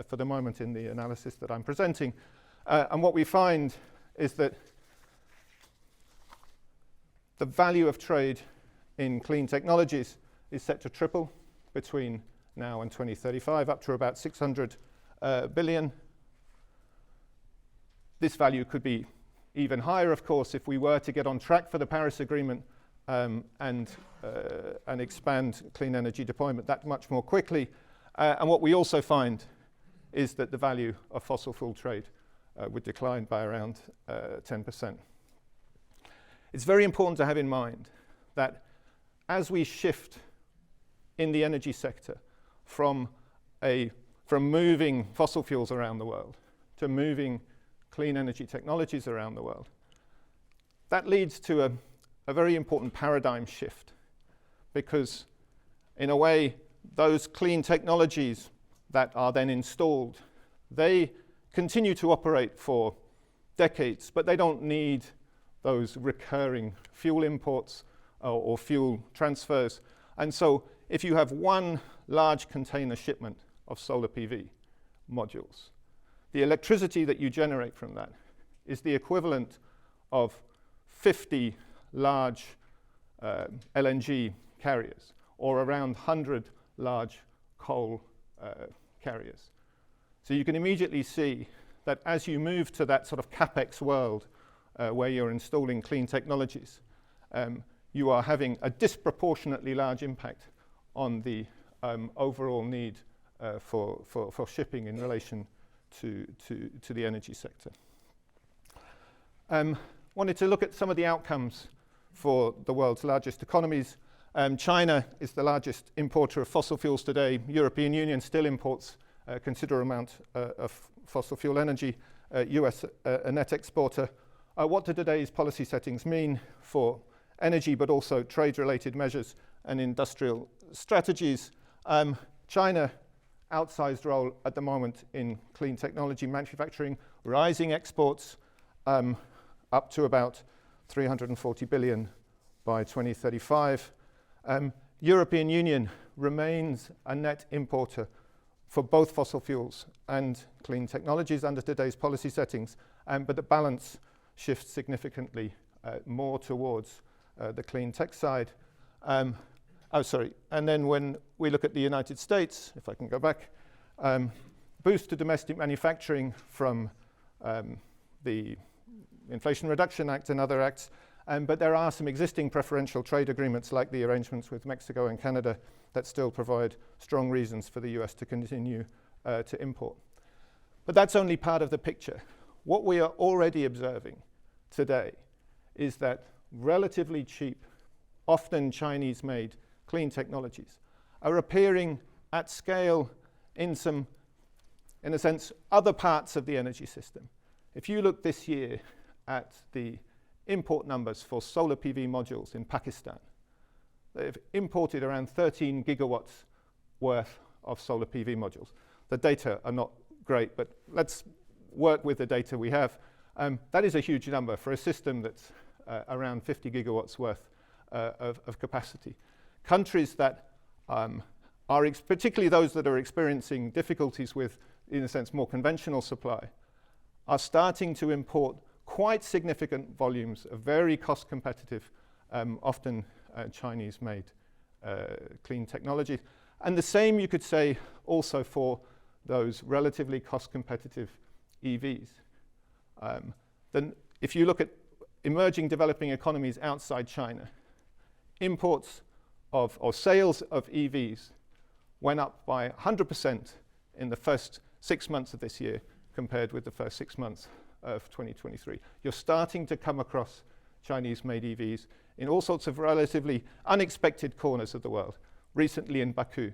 [SPEAKER 4] for the moment in the analysis that I'm presenting. And what we find is that the value of trade in clean technologies is set to triple between now and 2035, up to about 600 billion. This value could be even higher, of course, if we were to get on track for the Paris Agreement and expand clean energy deployment that much more quickly. And what we also find is that the value of fossil fuel trade would decline by around 10%. It's very important to have in mind that as we shift in the energy sector from moving fossil fuels around the world to moving clean energy technologies around the world, that leads to a very important paradigm shift, because in a way those clean technologies that are then installed, they continue to operate for decades, but they don't need those recurring fuel imports or fuel transfers. And so if you have one large container shipment of solar PV modules, the electricity that you generate from that is the equivalent of 50 large LNG carriers, or around 100 large coal carriers. So you can immediately see that as you move to that sort of capex world where you're installing clean technologies, you are having a disproportionately large impact on the overall need for shipping in relation to the energy sector. Wanted to look at some of the outcomes for the world's largest economies. China is the largest importer of fossil fuels today. European Union still imports a considerable amount of fossil fuel energy. US a net exporter. What do today's policy settings mean for energy, but also trade-related measures and industrial strategies? China, outsized role at the moment in clean technology manufacturing, rising exports up to about 340 billion by 2035. European Union remains a net importer for both fossil fuels and clean technologies under today's policy settings, but the balance shifts significantly more towards the clean tech side. And then when we look at the United States, if I can go back, boost to domestic manufacturing from the Inflation Reduction Act and other acts, but there are some existing preferential trade agreements like the arrangements with Mexico and Canada that still provide strong reasons for the US to continue to import. But that's only part of the picture. What we are already observing today is that relatively cheap, often Chinese-made clean technologies are appearing at scale in some, in a sense, other parts of the energy system. If you look this year at the import numbers for solar PV modules in Pakistan, they've imported around 13 gigawatts worth of solar PV modules. The data are not great, but let's work with the data we have. That is a huge number for a system that's around 50 gigawatts worth of capacity. Countries that particularly those that are experiencing difficulties with, in a sense, more conventional supply, are starting to import quite significant volumes of very cost competitive, often Chinese-made clean technology. And the same you could say also for those relatively cost competitive EVs. Then if you look at emerging developing economies outside China, imports of, or sales of EVs went up by 100% in the first 6 months of this year compared with the first 6 months of 2023. You're starting to come across Chinese-made EVs in all sorts of relatively unexpected corners of the world. Recently in Baku,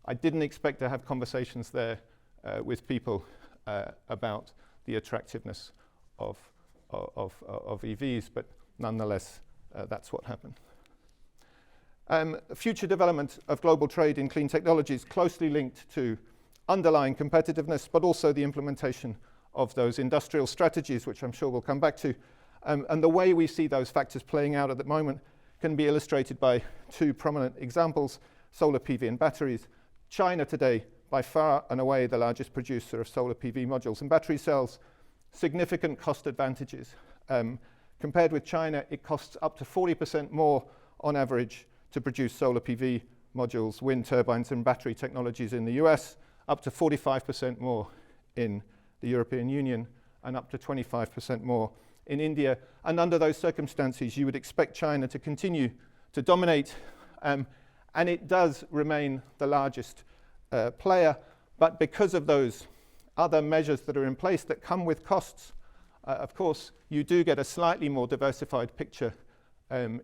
[SPEAKER 4] I didn't expect to have conversations there with people about the attractiveness of EVs, but nonetheless, that's what happened. Future development of global trade in clean technologies closely linked to underlying competitiveness, but also the implementation of those industrial strategies, which I'm sure we'll come back to. And the way we see those factors playing out at the moment can be illustrated by two prominent examples: solar PV and batteries. China today, by far and away the largest producer of solar PV modules and battery cells, significant cost advantages. Compared with China, it costs up to 40% more on average to produce solar PV modules, wind turbines and battery technologies in the US, up to 45% more in the European Union, and up to 25% more in India. And under those circumstances, you would expect China to continue to dominate, and it does remain the largest player. But because of those other measures that are in place that come with costs, of course, you do get a slightly more diversified picture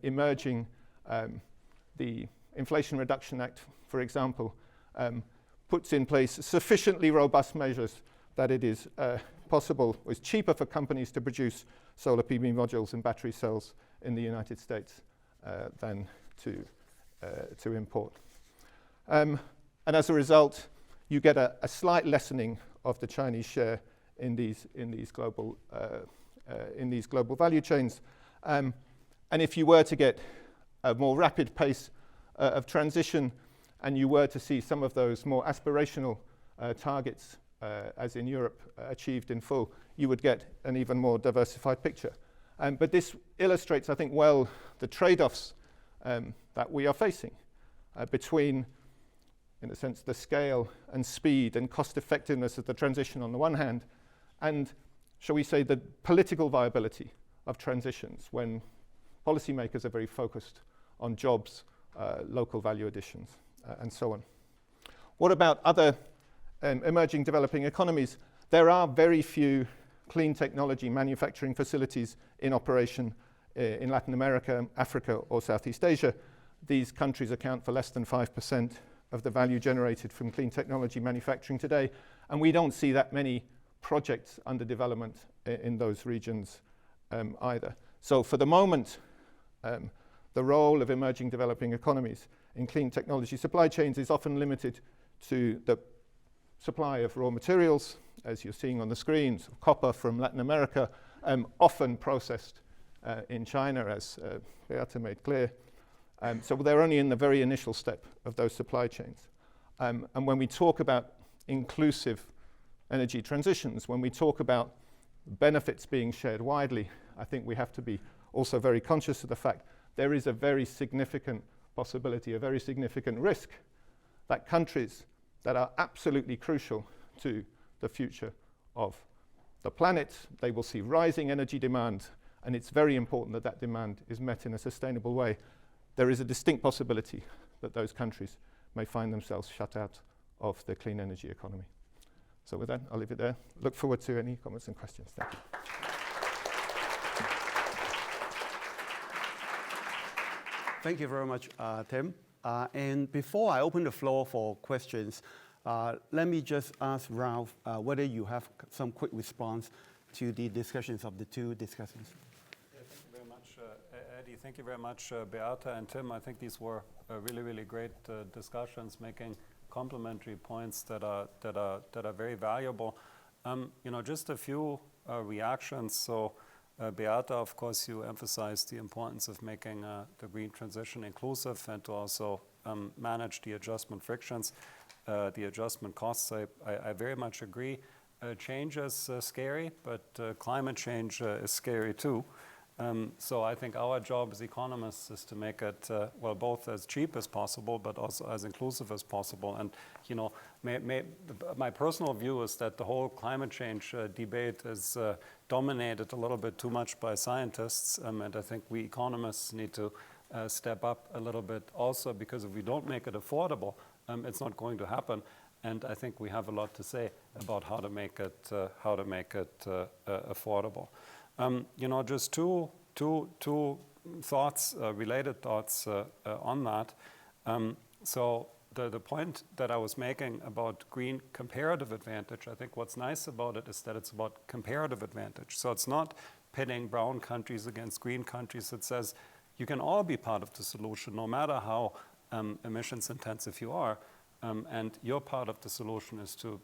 [SPEAKER 4] emerging. The Inflation Reduction Act, for example, puts in place sufficiently robust measures that it is possible, or it's cheaper for companies to produce solar PV modules and battery cells in the United States than to import. And as a result, you get a slight lessening of the Chinese share in these global value chains. And if you were to get a more rapid pace of transition, and you were to see some of those more aspirational targets, as in Europe, achieved in full, you would get an even more diversified picture. But this illustrates, I think, well, the trade-offs that we are facing between, in a sense, the scale and speed and cost effectiveness of the transition on the one hand, and, shall we say, the political viability of transitions when policymakers are very focused on jobs, local value additions, and so on. What about other emerging developing economies? There are very few clean technology manufacturing facilities in operation in Latin America, Africa, or Southeast Asia. These countries account for less than 5% of the value generated from clean technology manufacturing today, and we don't see that many projects under development in those regions either. So for the moment, the role of emerging developing economies in clean technology supply chains is often limited to the supply of raw materials, as you're seeing on the screens, copper from Latin America, often processed in China, as Beata made clear. So they're only in the very initial step of those supply chains. And when we talk about inclusive energy transitions, when we talk about benefits being shared widely, I think we have to be also very conscious of the fact there is a very significant possibility, a very significant risk that countries that are absolutely crucial to the future of the planet, they will see rising energy demand, and it's very important that that demand is met in a sustainable way. There is a distinct possibility that those countries may find themselves shut out of the clean energy economy. So with that, I'll leave it there. Look forward to any comments and questions. Thank you.
[SPEAKER 1] Thank you very much, Tim. And before I open the floor for questions, let me just ask Ralph whether you have some quick response to the discussions of the two discussants.
[SPEAKER 2] Yeah, thank you very much, Eddie. Thank you very much, Beata and Tim. I think these were really, really great discussions, making complementary points that are very valuable. Just a few reactions. So, Beata, of course, you emphasized the importance of making the green transition inclusive and to also manage the adjustment frictions, the adjustment costs. I very much agree. Change is scary, but climate change is scary too. So I think our job as economists is to make it, well, both as cheap as possible, but also as inclusive as possible. And, you know, my personal view is that the whole climate change debate is dominated a little bit too much by scientists. And I think we economists need to step up a little bit also, because if we don't make it affordable, it's not going to happen. And I think we have a lot to say about how to make it affordable. You know, just two thoughts, related thoughts on that. So the point that I was making about green comparative advantage, I think what's nice about it is that it's about comparative advantage. So it's not pitting brown countries against green countries. It says you can all be part of the solution, no matter how emissions intensive you are. And your part of the solution is to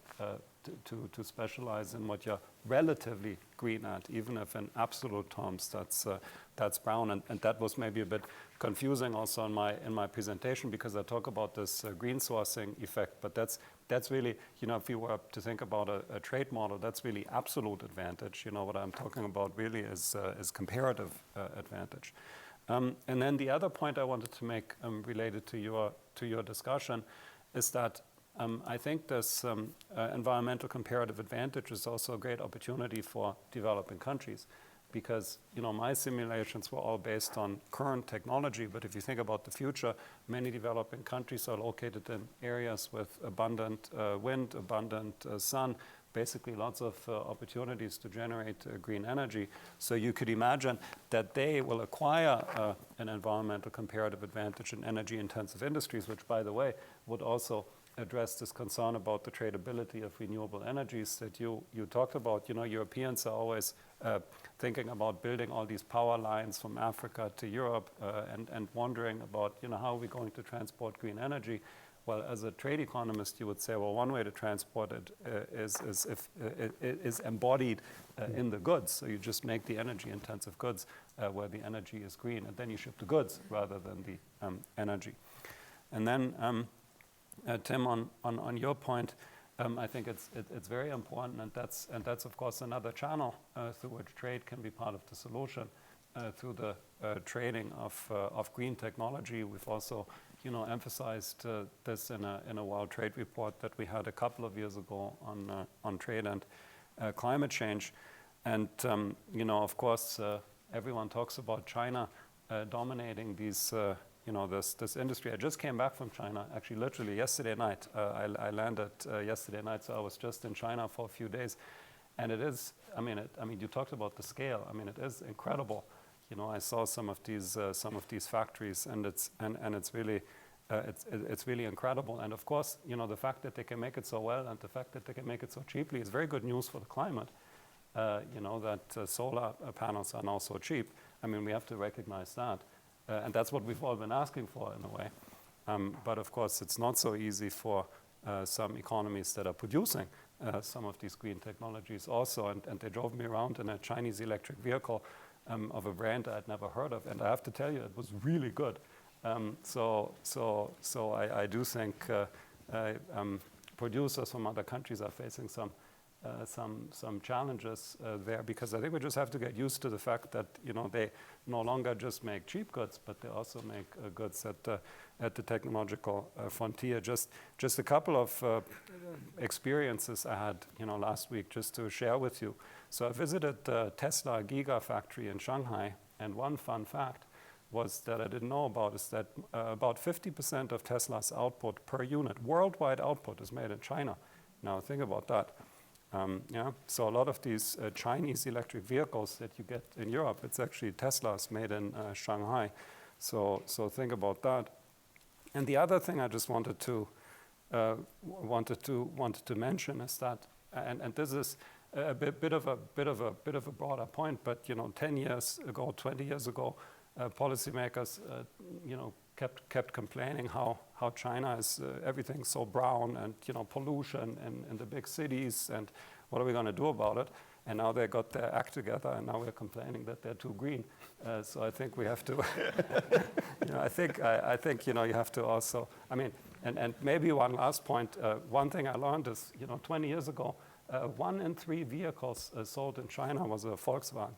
[SPEAKER 2] specialize in what you're relatively green at, even if in absolute terms that's brown. And that was maybe a bit confusing also in my presentation, because I talk about this green sourcing effect. But that's really, you know, if you were to think about a trade model, that's really absolute advantage. You know, what I'm talking about really is comparative advantage. And then the other point I wanted to make related to your discussion is that I think this environmental comparative advantage is also a great opportunity for developing countries, because, you know, my simulations were all based on current technology, but if you think about the future, many developing countries are located in areas with abundant wind, abundant sun, basically lots of opportunities to generate green energy. So you could imagine that they will acquire an environmental comparative advantage in energy-intensive industries, which, by the way, would also address this concern about the tradability of renewable energies that you talked about. You know, Europeans are always thinking about building all these power lines from Africa to Europe and wondering about, you know, how are we going to transport green energy? Well, as a trade economist, you would say, well, one way to transport it is embodied in the goods. So you just make the energy-intensive goods where the energy is green, and then you ship the goods rather than the energy. And then, Tim, on your point, I think it's very important, and that's of course another channel through which trade can be part of the solution through the trading of green technology. We've also, you know, emphasized this in a World Trade Report that we had a couple of years ago on trade and climate change. And you know, of course, everyone talks about China dominating these, you know, this industry. I just came back from China, actually, literally yesterday night. I landed yesterday night, so I was just in China for a few days, and it is. I mean, you talked about the scale. I mean, it is incredible. You know, I saw some of these factories, and it's really incredible. And of course, you know, the fact that they can make it so well and the fact that they can make it so cheaply is very good news for the climate. You know, that solar panels are now so cheap. I mean, we have to recognize that, and that's what we've all been asking for in a way. But of course, it's not so easy for some economies that are producing some of these green technologies also. And they drove me around in a Chinese electric vehicle of a brand I'd never heard of, and I have to tell you, it was really good. So I do think producers from other countries are facing some challenges there, because I think we just have to get used to the fact that, you know, they no longer just make cheap goods, but they also make goods at the technological frontier. Just a couple of experiences I had, you know, last week, just to share with you. So I visited the Tesla Gigafactory in Shanghai, and one fun fact was that I didn't know about is that about 50% of Tesla's output per unit, worldwide output, is made in China. Now think about that. Yeah, so a lot of these Chinese electric vehicles that you get in Europe, it's actually Teslas made in Shanghai. So think about that. And the other thing I just wanted to mention is that, and this is a bit of a broader point, but, you know, 10 years ago, 20 years ago, policymakers, you know, kept complaining how China is everything so brown, and, you know, pollution in the big cities, and what are we going to do about it? and now they got their act together, and now we're complaining that they're too green. So I think we have to, I think you have to also, and maybe one last point. One thing I learned is, 20 years ago, 1 in 3 vehicles sold in China was a Volkswagen.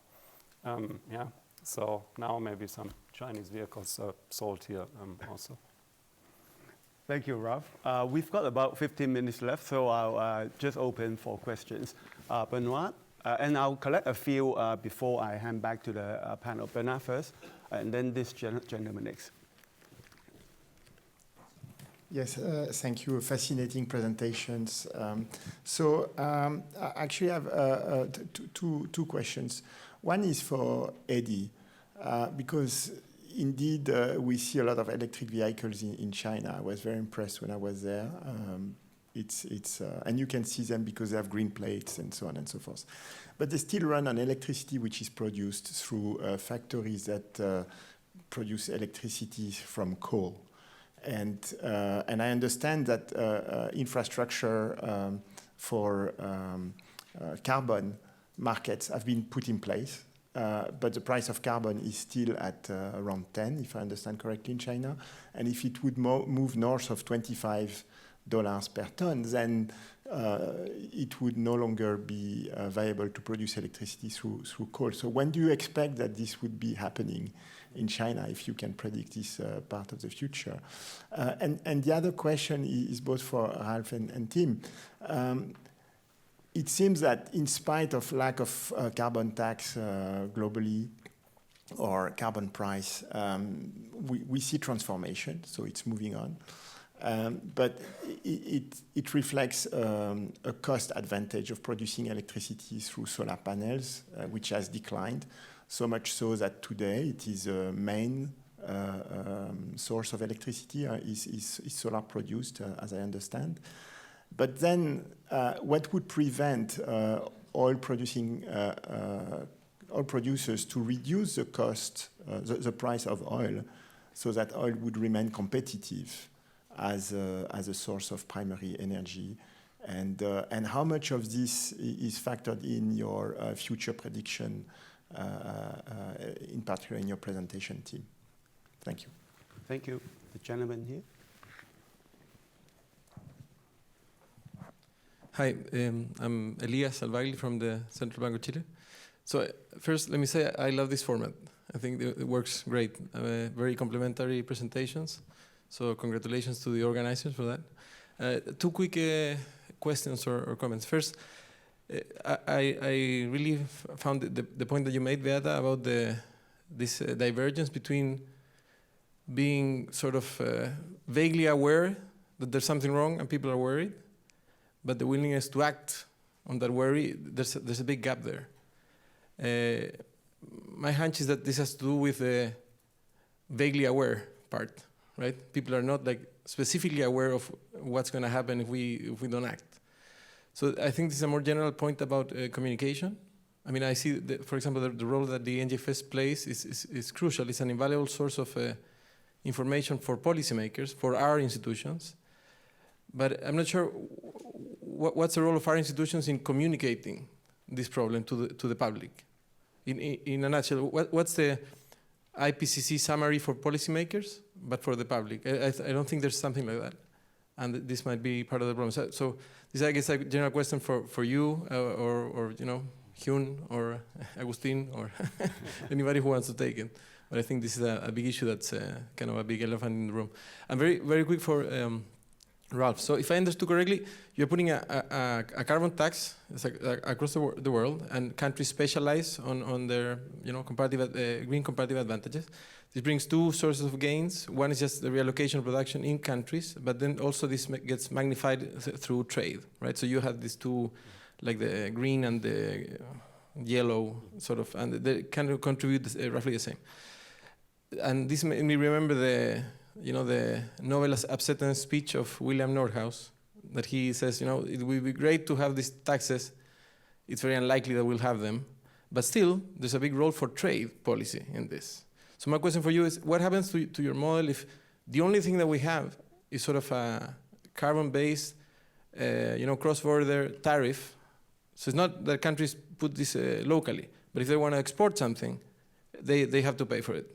[SPEAKER 2] So now maybe some Chinese vehicles are sold here also.
[SPEAKER 1] Thank you, Ralph. We've got about 15 minutes left, so I'll just open for questions. Benoit, and I'll collect a few before I hand back to the panel. Benoit first, and then this gentleman next.
[SPEAKER 5] Yes, thank you. Fascinating presentations. Actually, I have two questions. One is for Eddie, because indeed we see a lot of electric vehicles in China. I was very impressed when I was there. And you can see them because they have green plates and so on and so forth. But they still run on electricity which is produced through factories that produce electricity from coal. And I understand that infrastructure for carbon markets have been put in place, but the price of carbon is still at around 10, if I understand correctly, in China. And if it would move north of $25 per ton, then it would no longer be viable to produce electricity through coal. So when do you expect that this would be happening in China, if you can predict this part of the future? And the other question is both for Ralph and Tim. It seems that in spite of lack of carbon tax globally or carbon price, we see transformation, so it's moving on. But it reflects a cost advantage of producing electricity through solar panels, which has declined, so much so that today it is a main source of electricity, is solar produced, as I understand. But then what would prevent oil producers to reduce the cost, the price of oil, so that oil would remain competitive as a source of primary energy? And how much of this is factored in your future prediction, in particular in your presentation, team? Thank you.
[SPEAKER 1] Thank you. The gentleman here.
[SPEAKER 6] Hi, I'm Elias Alvagli from the Central Bank of Chile. So first, let me say I love this format. I think it works great. Very complimentary presentations. So congratulations to the organizers for that. Two quick questions or comments. First, I really found the point that you made, Beata, about this divergence between being sort of vaguely aware that there's something wrong and people are worried, but the willingness to act on that worry, there's a big gap there. My hunch is that this has to do with the vaguely aware part, right? People are not like specifically aware of what's going to happen if we don't act. So I think this is a more general point about communication. I mean, I see, for example, the role that the NGFS plays is crucial. It's an invaluable source of information for policymakers, for our institutions. But I'm not sure what's the role of our institutions in communicating this problem to the public. In a nutshell, what's the IPCC summary for policymakers, but for the public? I don't think there's something like that, and this might be part of the problem. So this, I guess, a general question for you, or Kuehne, or Agustin, or anybody who wants to take it. But I think this is a big issue that's kind of a big elephant in the room. And very, very quick for Ralph. So if I understood correctly, you're putting a carbon tax across the world, and countries specialize on their green comparative advantages. This brings two sources of gains. One is just the reallocation of production in countries, but then also this gets magnified through trade, right? So you have these two, like the green and the yellow sort of, and they kind of contribute roughly the same. And this made me remember the Nobel acceptance speech of William Nordhaus, that he says, it would be great to have these taxes. It's very unlikely that we'll have them, but still, there's a big role for trade policy in this. So my question for you is, what happens to your model if the only thing that we have is sort of a carbon-based, cross-border tariff? So it's not that countries put this locally. But if they want to export something, they have to pay for it.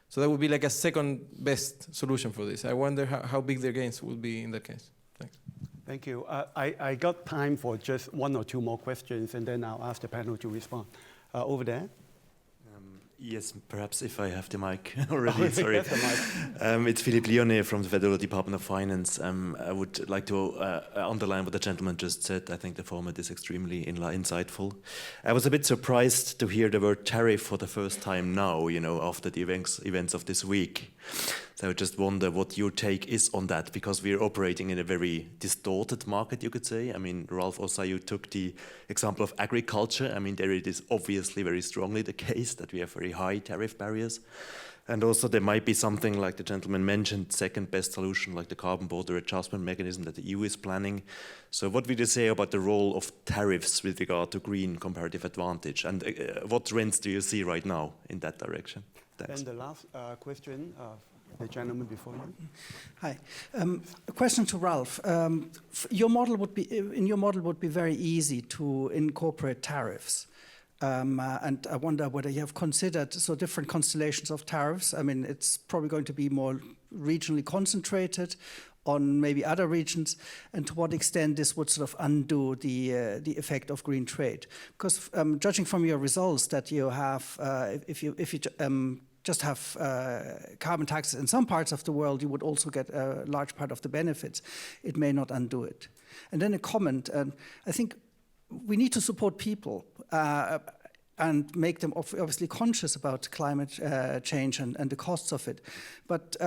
[SPEAKER 6] So that would be like a second best solution for this. I wonder how big their gains will be in that case. Thanks.
[SPEAKER 1] Thank you. I got time for just one or two more questions, and then I'll ask the panel to respond. Over there.
[SPEAKER 7] Yes, perhaps if I have the mic already, sorry.
[SPEAKER 1] Yes, the mic.
[SPEAKER 7] It's Philippe Lyonnais from the Federal Department of Finance. I would like to underline what the gentleman just said. I think the format is extremely insightful. I was a bit surprised to hear the word tariff for the first time now, after the events of this week. So I just wonder what your take is on that, because we're operating in a very distorted market, you could say. I mean, Ralph, Ossa, you took the example of agriculture. I mean, there it is obviously very strongly the case that we have very high tariff barriers. And also there might be something like the gentleman mentioned, second best solution, like the carbon border adjustment mechanism that the EU is planning. So what would you say about the role of tariffs with regard to green comparative advantage? And what trends do you see right now in that direction? Thanks.
[SPEAKER 1] And the last question, the gentleman before you.
[SPEAKER 8] Hi. A question to Ralph. Your model would be very easy to incorporate tariffs. And I wonder whether you have considered different constellations of tariffs. I mean, it's probably going to be more regionally concentrated on maybe other regions, and to what extent this would sort of undo the effect of green trade. Because judging from your results that you have, if you just have carbon taxes in some parts of the world, you would also get a large part of the benefits. It may not undo it. And then a comment, I think we need to support people and make them obviously conscious about climate change and the costs of it. But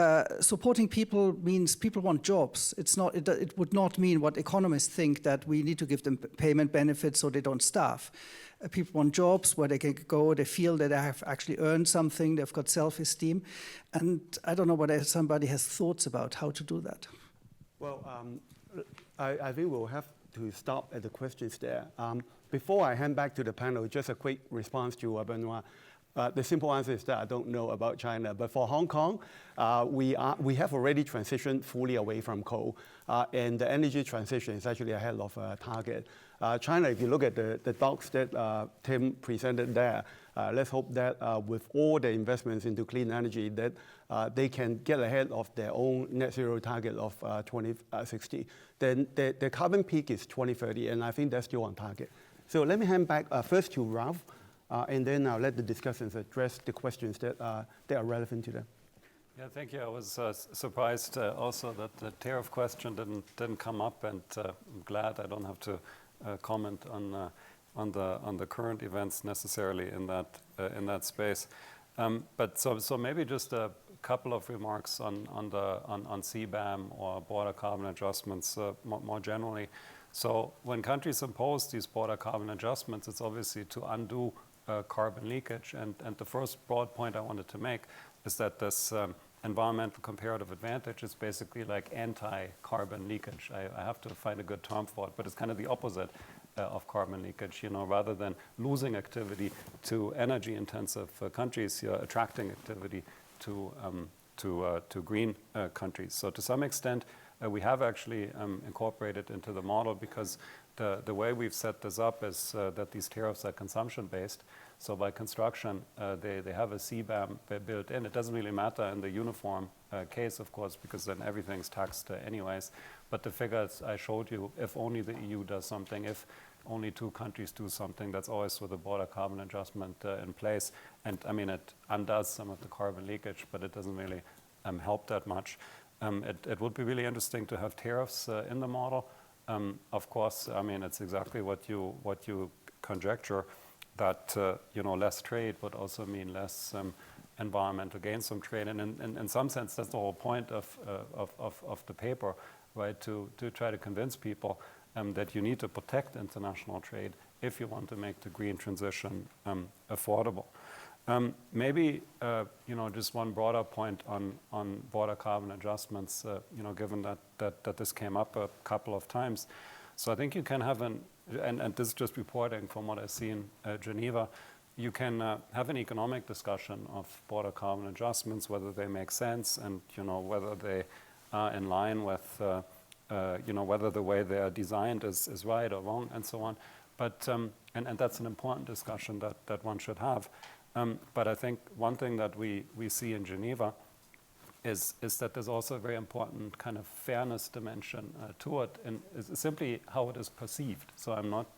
[SPEAKER 8] supporting people means people want jobs. It would not mean what economists think, that we need to give them payment benefits so they don't starve. People want jobs where they can go, they feel that they have actually earned something, they've got self-esteem. And I don't know whether somebody has thoughts about how to do that.
[SPEAKER 1] Well, I think we'll have to stop at the questions there. Before I hand back to the panel, just a quick response to Benoit. The simple answer is that I don't know about China. But for Hong Kong, we have already transitioned fully away from coal. And the energy transition is actually ahead of target. China, if you look at the docs that Tim presented there, let's hope that with all the investments into clean energy, that they can get ahead of their own net zero target of 2060. Then the carbon peak is 2030, and I think that's still on target. So let me hand back first to Ralph, and then I'll let the discussants address the questions that are relevant to them.
[SPEAKER 2] Yeah, thank you. I was surprised also that the tariff question didn't come up, and I'm glad I don't have to comment on the current events necessarily in that space. But so maybe just a couple of remarks on CBAM or border carbon adjustments more generally. So when countries impose these border carbon adjustments, it's obviously to undo carbon leakage. And the first broad point I wanted to make is that this environmental comparative advantage is basically like anti-carbon leakage. I have to find a good term for it, but it's kind of the opposite of carbon leakage. Rather than losing activity to energy-intensive countries, you're attracting activity to green countries. So to some extent, we have actually incorporated into the model, because the way we've set this up is that these tariffs are consumption-based. So by construction, they have a CBAM built in. It doesn't really matter in the uniform case, of course, because then everything's taxed anyways. But the figures I showed you, if only the EU does something, if only 2 countries do something, that's always with a border carbon adjustment in place. And I mean, it undoes some of the carbon leakage, but it doesn't really help that much. It would be really interesting to have tariffs in the model. Of course, I mean, it's exactly what you conjecture, that less trade would also mean less environmental gains from trade. And in some sense, that's the whole point of the paper, right? To try to convince people that you need to protect international trade if you want to make the green transition affordable. Maybe just one broader point on border carbon adjustments, given that this came up a couple of times. So I think you can have and this is just reporting from what I see in Geneva, you can have an economic discussion of border carbon adjustments, whether they make sense, and whether they are in line with whether the way they are designed is right or wrong, and so on. But and that's an important discussion that one should have. But I think one thing that we see in Geneva is that there's also a very important kind of fairness dimension to it, and is simply how it is perceived. So I'm not,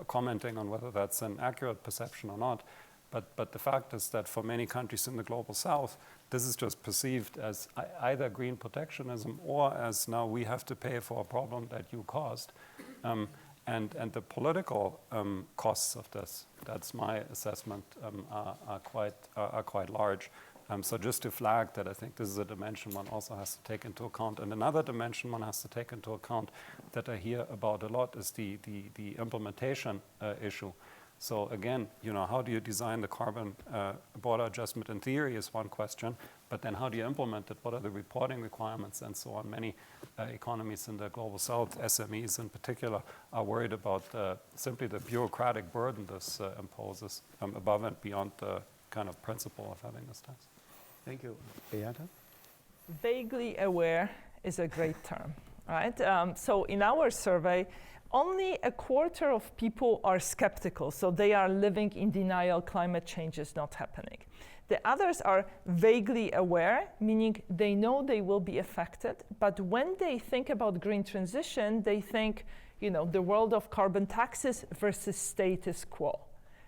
[SPEAKER 2] commenting on whether that's an accurate perception or not. But the fact is that for many countries in the global south, this is just perceived as either green protectionism or as now we have to pay for a problem that you caused. And the political costs of this, that's my assessment, are quite large. So just to flag that I think this is a dimension one also has to take into account. And another dimension one has to take into account that I hear about a lot is the implementation issue. So again, how do you design the carbon border adjustment in theory is one question, but then how do you implement it? What are the reporting requirements and so on? Many economies in the global south, SMEs in particular, are worried about simply the bureaucratic burden this imposes above and beyond the kind of principle of having this tax.
[SPEAKER 1] Thank you. Beata?
[SPEAKER 3] Vaguely aware is a great term, right? So in our survey, only a quarter of people are skeptical, so they are living in denial, climate change is not happening. The others are vaguely aware, meaning they know they will be affected, but when they think about green transition, they think, the world of carbon taxes versus status quo,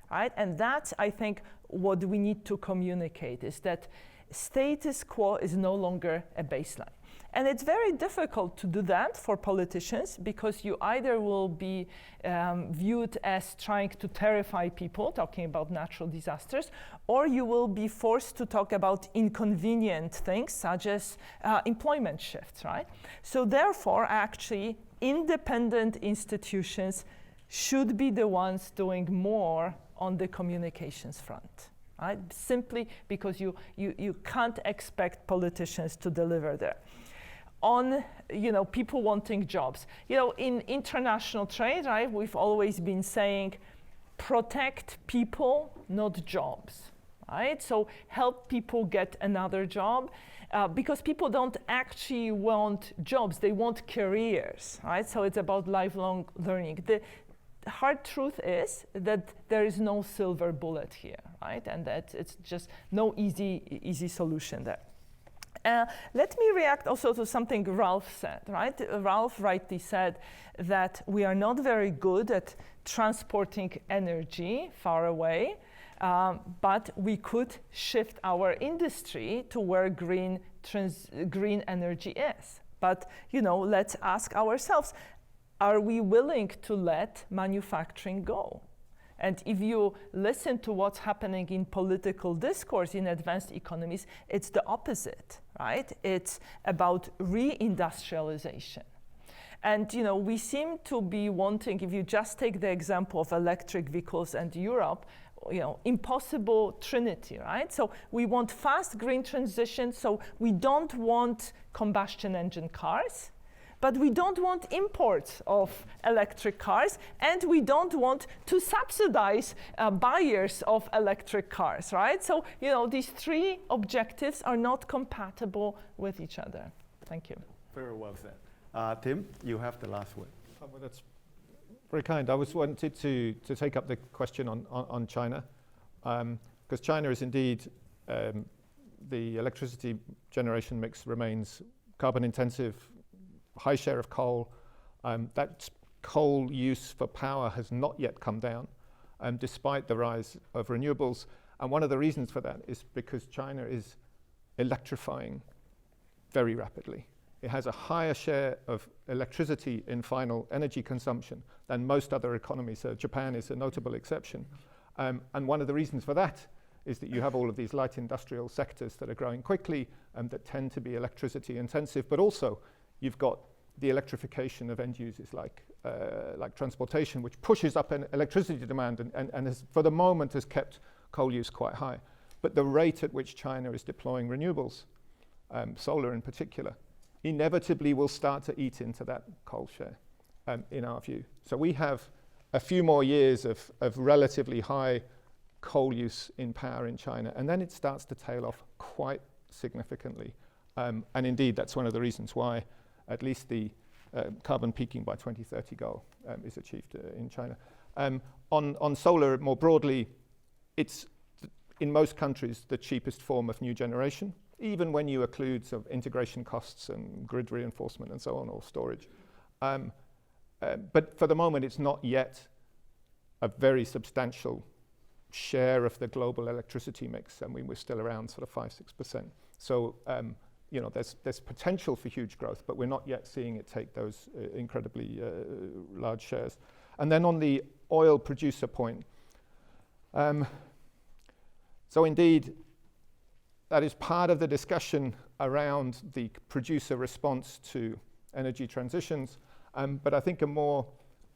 [SPEAKER 3] right? And that's, I think, what we need to communicate, is that status quo is no longer a baseline. And it's very difficult to do that for politicians, because you either will be viewed as trying to terrify people, talking about natural disasters, or you will be forced to talk about inconvenient things, such as employment shifts, right? So therefore, actually, independent institutions should be the ones doing more on the communications front. Right? Simply because you can't expect politicians to deliver there. On people wanting jobs. In international trade, right, we've always been saying protect people, not jobs. Right? So help people get another job, because people don't actually want jobs, they want careers. Right? So it's about lifelong learning. The hard truth is that there is no silver bullet here, right? And that it's just no easy solution there. Let me react also to something Ralph said, right? Ralph rightly said that we are not very good at transporting energy far away, but we could shift our industry to where green energy is. But, let's ask ourselves, are we willing to let manufacturing go? And if you listen to what's happening in political discourse in advanced economies, it's the opposite, right? It's about reindustrialization. And we seem to be wanting, if you just take the example of electric vehicles and Europe, impossible trinity, right? So we want fast green transition, so we don't want combustion engine cars, but we don't want imports of electric cars, and we don't want to subsidize buyers of electric cars, right? So, these three objectives are not compatible with each other. Thank you.
[SPEAKER 1] Very well said. Tim, you have the last word.
[SPEAKER 4] Well, that's very kind. I wanted to take up the question on China, because China is indeed, the electricity generation mix remains carbon intensive, high share of coal. That coal use for power has not yet come down, despite the rise of renewables. And one of the reasons for that is because China is electrifying very rapidly. It has a higher share of electricity in final energy consumption than most other economies. Japan is a notable exception. And one of the reasons for that is that you have all of these light industrial sectors that are growing quickly and that tend to be electricity intensive, but also you've got the electrification of end users like transportation, which pushes up an electricity demand and has, for the moment, has kept coal use quite high. But the rate at which China is deploying renewables, solar in particular, inevitably will start to eat into that coal share, in our view. So we have a few more years of relatively high coal use in power in China, and then it starts to tail off quite significantly. And indeed, that's one of the reasons why at least the carbon peaking by 2030 goal is achieved in China. On solar more broadly, it's in most countries the cheapest form of new generation, even when you include sort of integration costs and grid reinforcement and so on, or storage. But for the moment, it's not yet a very substantial share of the global electricity mix. I mean, we're still around sort of 5-6%. So, you know, there's potential for huge growth, but we're not yet seeing it take those incredibly large shares. And then on the oil producer point, so indeed, that is part of the discussion around the producer response to energy transitions. But I think a more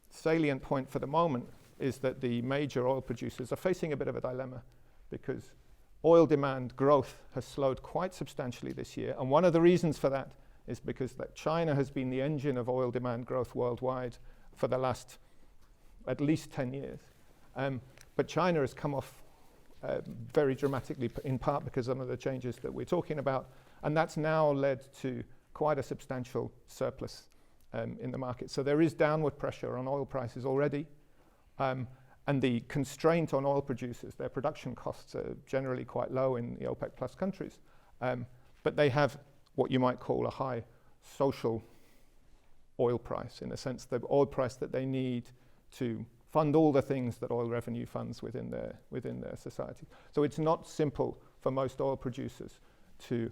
[SPEAKER 4] salient point for the moment is that the major oil producers are facing a bit of a dilemma, because oil demand growth has slowed quite substantially this year. And one of the reasons for that is because that China has been the engine of oil demand growth worldwide for the last at least 10 years. But China has come off very dramatically, in part because of some of the changes that we're talking about. And that's now led to quite a substantial surplus in the market. So there is downward pressure on oil prices already. And the constraint on oil producers, their production costs are generally quite low in the OPEC plus countries. But they have what you might call a high social oil price, in a sense, the oil price that they need to fund all the things that oil revenue funds within their society. So it's not simple for most oil producers to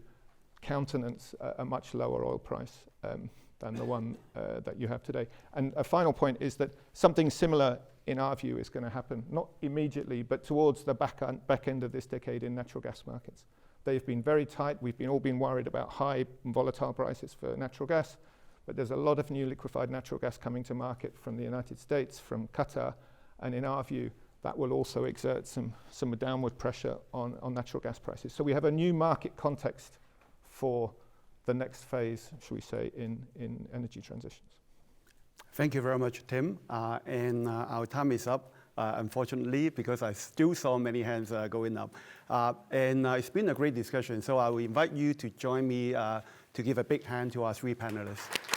[SPEAKER 4] countenance a much lower oil price than the one that you have today. And a final point is that something similar, in our view, is going to happen, not immediately, but towards the back end of this decade in natural gas markets. They've been very tight. We've all been worried about high and volatile prices for natural gas, but there's a lot of new liquefied natural gas coming to market from the United States, from Qatar, and in our view, that will also exert some downward pressure on natural gas prices. So we have a new market context for the next phase, shall we say, in energy transitions.
[SPEAKER 1] Thank you very much, Tim. And our time is up, unfortunately, because I still saw many hands going up. And it's been a great discussion, so I will invite you to join me to give a big hand to our three panelists.